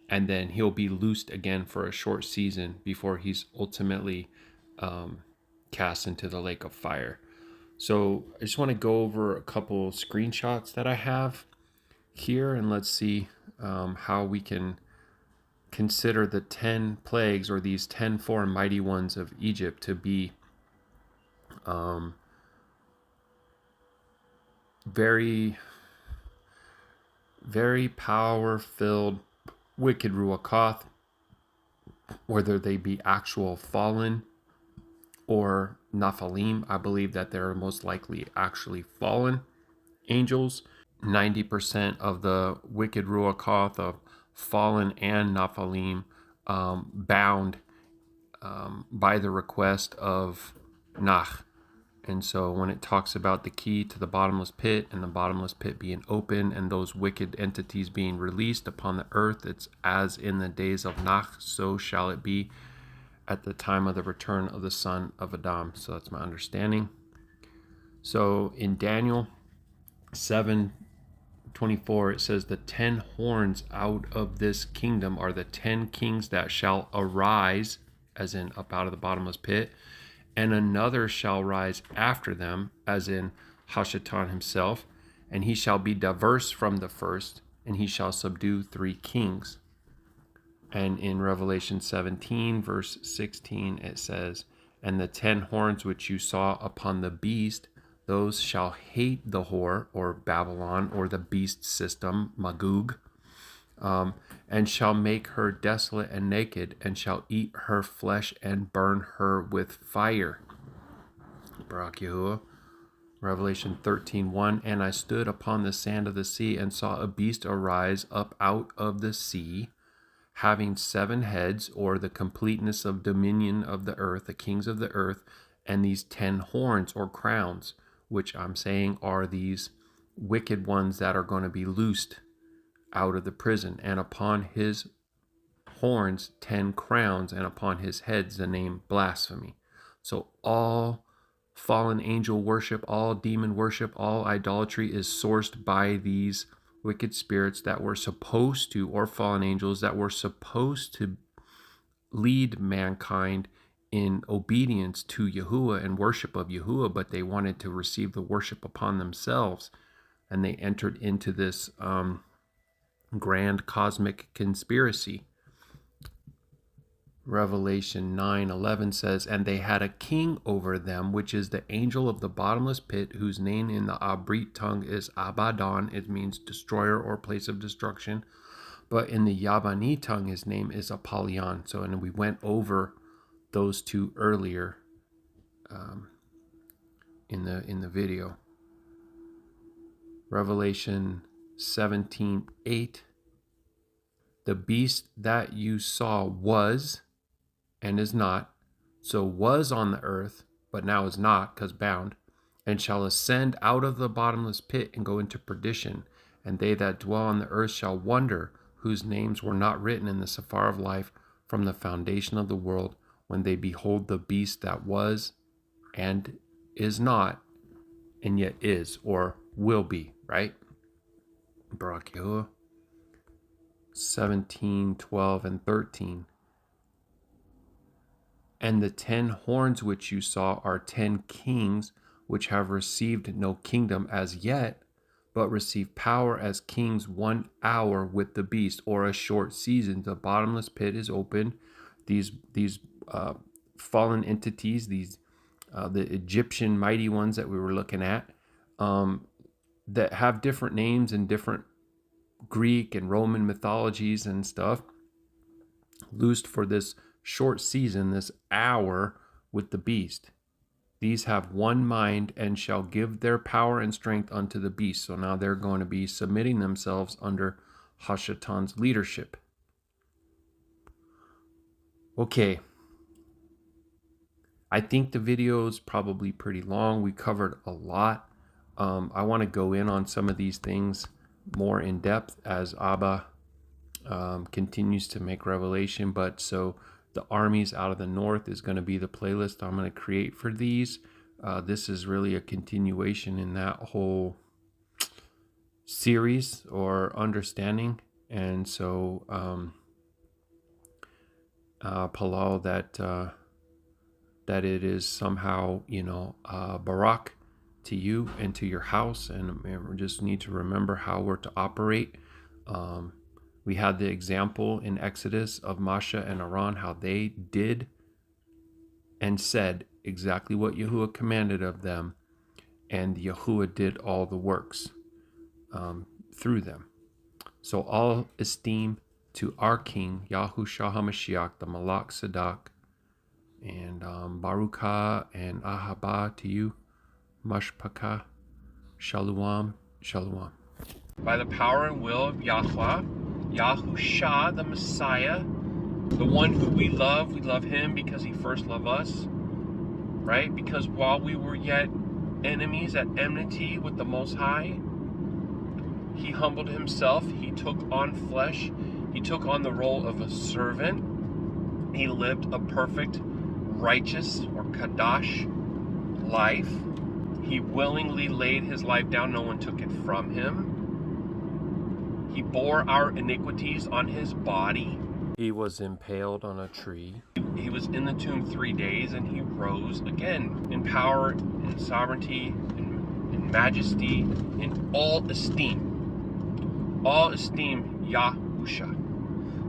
and then he'll be loosed again for a short season before he's ultimately cast into the lake of fire. So I just want to go over a couple screenshots that I have here, and let's see how we can consider the 10 plagues, or these 10 foreign mighty ones of Egypt, to be very, very power-filled wicked Ruach, whether they be actual fallen or Nephilim. I believe that they're most likely actually fallen angels. 90% of the wicked Ruach of fallen and Nephilim bound by the request of Nach. And so when it talks about the key to the bottomless pit, and the bottomless pit being open and those wicked entities being released upon the earth, it's as in the days of Nach, so shall it be at the time of the return of the son of Adam. So that's my understanding. So in Daniel 7:24, it says the 10 horns out of this kingdom are the 10 kings that shall arise, as in up out of the bottomless pit, and another shall rise after them, as in Hashatan himself, and he shall be diverse from the first, and he shall subdue 3 kings. And in Revelation 17, verse 16, it says, and the 10 horns which you saw upon the beast, those shall hate the whore, or Babylon, or the beast system, Magog, and shall make her desolate and naked, and shall eat her flesh and burn her with fire. Baruk Yahuah. Revelation 13:1, and I stood upon the sand of the sea, and saw a beast arise up out of the sea, having 7 heads, or the completeness of dominion of the earth, the kings of the earth, and these 10 horns, or crowns, which I'm saying are these wicked ones that are going to be loosed out of the prison. And upon his horns 10 crowns, and upon his heads the name blasphemy. So all fallen angel worship, all demon worship, all idolatry is sourced by these wicked spirits that were supposed to, or fallen angels that were supposed to lead mankind in obedience to Yahuwah and worship of Yahuwah, but they wanted to receive the worship upon themselves, and they entered into this grand cosmic conspiracy. Revelation 9:11 says, and they had a king over them, which is the angel of the bottomless pit, whose name in the Abrit tongue is Abaddon. It means destroyer or place of destruction. But in the Yabani tongue, his name is Apollyon. So, and we went over those two earlier in the video. Revelation 17:8. The beast that you saw was and is not, so was on the earth, but now is not, because bound, and shall ascend out of the bottomless pit and go into perdition. And they that dwell on the earth shall wonder, whose names were not written in the Sephar of life from the foundation of the world, when they behold the beast that was and is not, and yet is, or will be, right? Baruk Yahuah. 17:12 and 13. And the 10 horns which you saw are 10 kings, which have received no kingdom as yet, but receive power as kings 1 hour with the beast, or a short season. The bottomless pit is open. These fallen entities, these the Egyptian mighty ones that we were looking at, that have different names in different Greek and Roman mythologies and stuff, loosed for this short season, this hour with the beast. These have one mind and shall give their power and strength unto the beast. So now they're going to be submitting themselves under Hashatan's leadership. Okay. I think the video is probably pretty long. We covered a lot. I want to go in on some of these things more in depth as Abba continues to make revelation. But so the armies out of the north is going to be the playlist I'm going to create for these. This is really a continuation in that whole series or understanding. And so palal, that it is somehow, Barak to you and to your house. And we just need to remember how we're to operate. We had the example in Exodus of Masha and Aaron, how they did and said exactly what Yahuwah commanded of them, and Yahuwah did all the works through them. So all esteem to our King, Yahusha HaMashiach, the Malak Sadak, and Baruk and Ahaba to you, Mashpaka, Shalom, Shalom. By the power and will of Yahuwah, Yahusha, the Messiah, the one who we love him because he first loved us, right? Because while we were yet enemies at enmity with the Most High, he humbled himself, he took on flesh, he took on the role of a servant, he lived a perfect, righteous, or Qadash life. He willingly laid his life down, no one took it from him. He bore our iniquities on his body. He was impaled on a tree. He was in the tomb 3 days, and he rose again in power, in sovereignty, in majesty, in all esteem. All esteem Yahusha.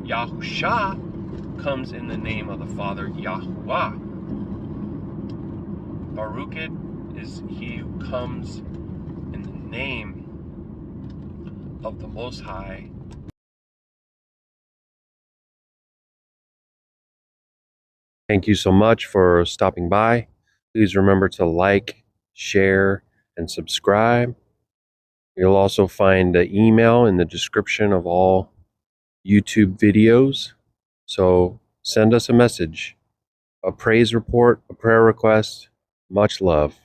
Yahusha comes in the name of the Father, Yahuwah. Baruk is he who comes in the name of the Most High. Thank you so much for stopping by. Please remember to like, share, and subscribe. You'll also find the email in the description of all YouTube videos. So send us a message, a praise report, a prayer request. Much love.